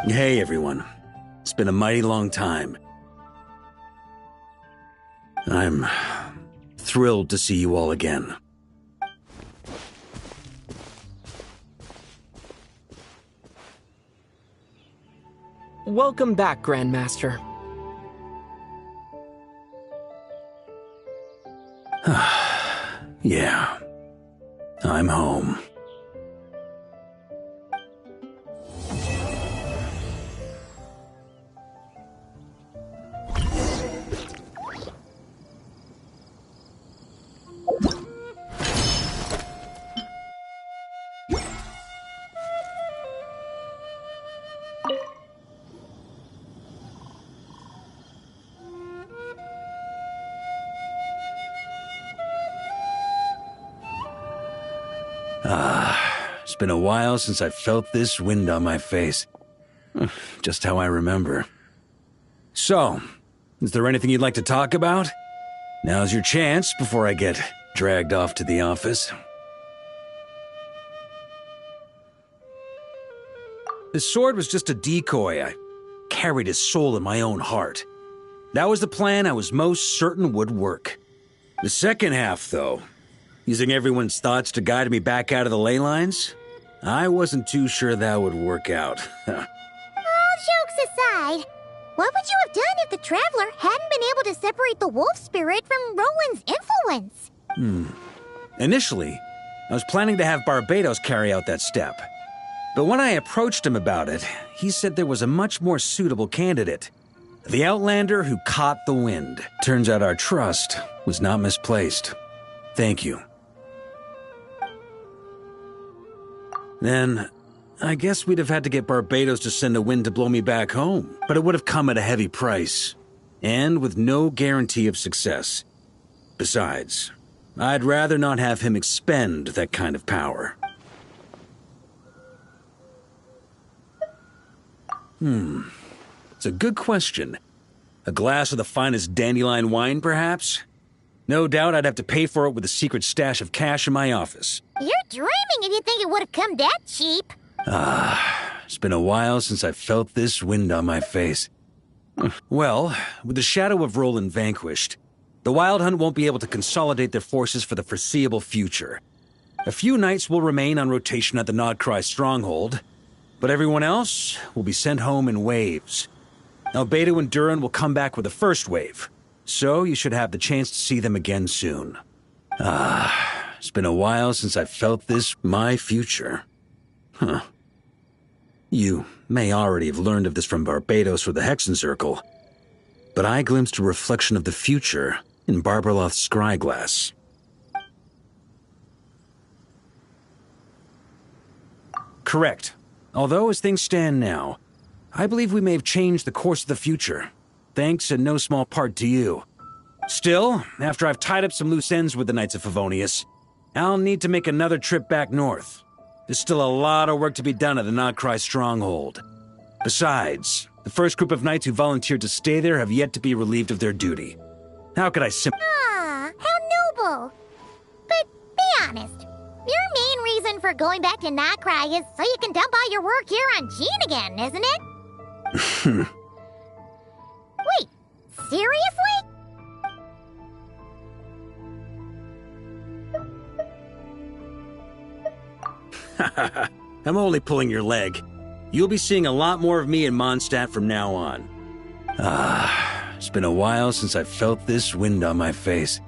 Hey everyone, it's been a mighty long time. I'm thrilled to see you all again. Welcome back, Grandmaster. Yeah, I'm home. It's been a while since I felt this wind on my face. Just how I remember. So, is there anything you'd like to talk about? Now's your chance before I get dragged off to the office. His sword was just a decoy. I carried his soul in my own heart. That was the plan I was most certain would work. The second half, though, using everyone's thoughts to guide me back out of the ley lines, I wasn't too sure that would work out. All jokes aside, what would you have done if the Traveler hadn't been able to separate the wolf spirit from Roland's influence? Initially, I was planning to have Barbatos carry out that step. But when I approached him about it, he said there was a much more suitable candidate. The Outlander who caught the wind. Turns out our trust was not misplaced. Thank you. Then, I guess we'd have had to get Barbatos to send a wind to blow me back home. But it would have come at a heavy price. And with no guarantee of success. Besides, I'd rather not have him expend that kind of power. It's a good question. A glass of the finest dandelion wine, perhaps? No doubt I'd have to pay for it with a secret stash of cash in my office. You're dreaming if you think it would have come that cheap. It's been a while since I felt this wind on my face. Well, with the shadow of Roland vanquished, the Wild Hunt won't be able to consolidate their forces for the foreseeable future. A few knights will remain on rotation at the Nodcry stronghold, but everyone else will be sent home in waves. Albedo and Durin will come back with the first wave, so you should have the chance to see them again soon. It's been a while since I felt this my future. You may already have learned of this from Barbatos or the Hexen Circle, but I glimpsed a reflection of the future in Barbarloth's scryglass. Correct. Although, as things stand now, I believe we may have changed the course of the future, thanks in no small part to you. Still, after I've tied up some loose ends with the Knights of Favonius, I'll need to make another trip back north. There's still a lot of work to be done at the Nodcry stronghold. Besides, the first group of knights who volunteered to stay there have yet to be relieved of their duty. How could I How noble. But be honest, your main reason for going back to Nodcry is so you can dump all your work here on Jean again, isn't it? Wait, seriously? I'm only pulling your leg. You'll be seeing a lot more of me in Mondstadt from now on. It's been a while since I felt this wind on my face.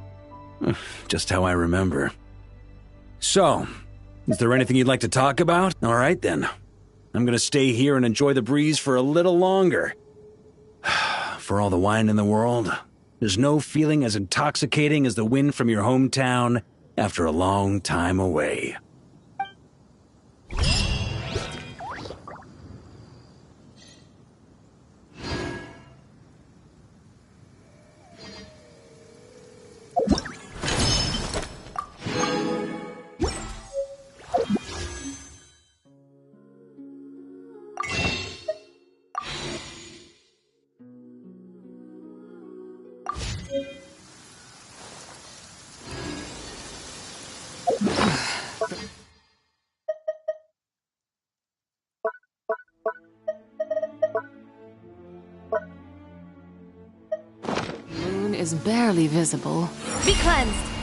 Just how I remember. So, is there anything you'd like to talk about? All right then. I'm gonna stay here and enjoy the breeze for a little longer. For all the wine in the world, there's no feeling as intoxicating as the wind from your hometown after a long time away. Moon is barely visible. Be cleansed!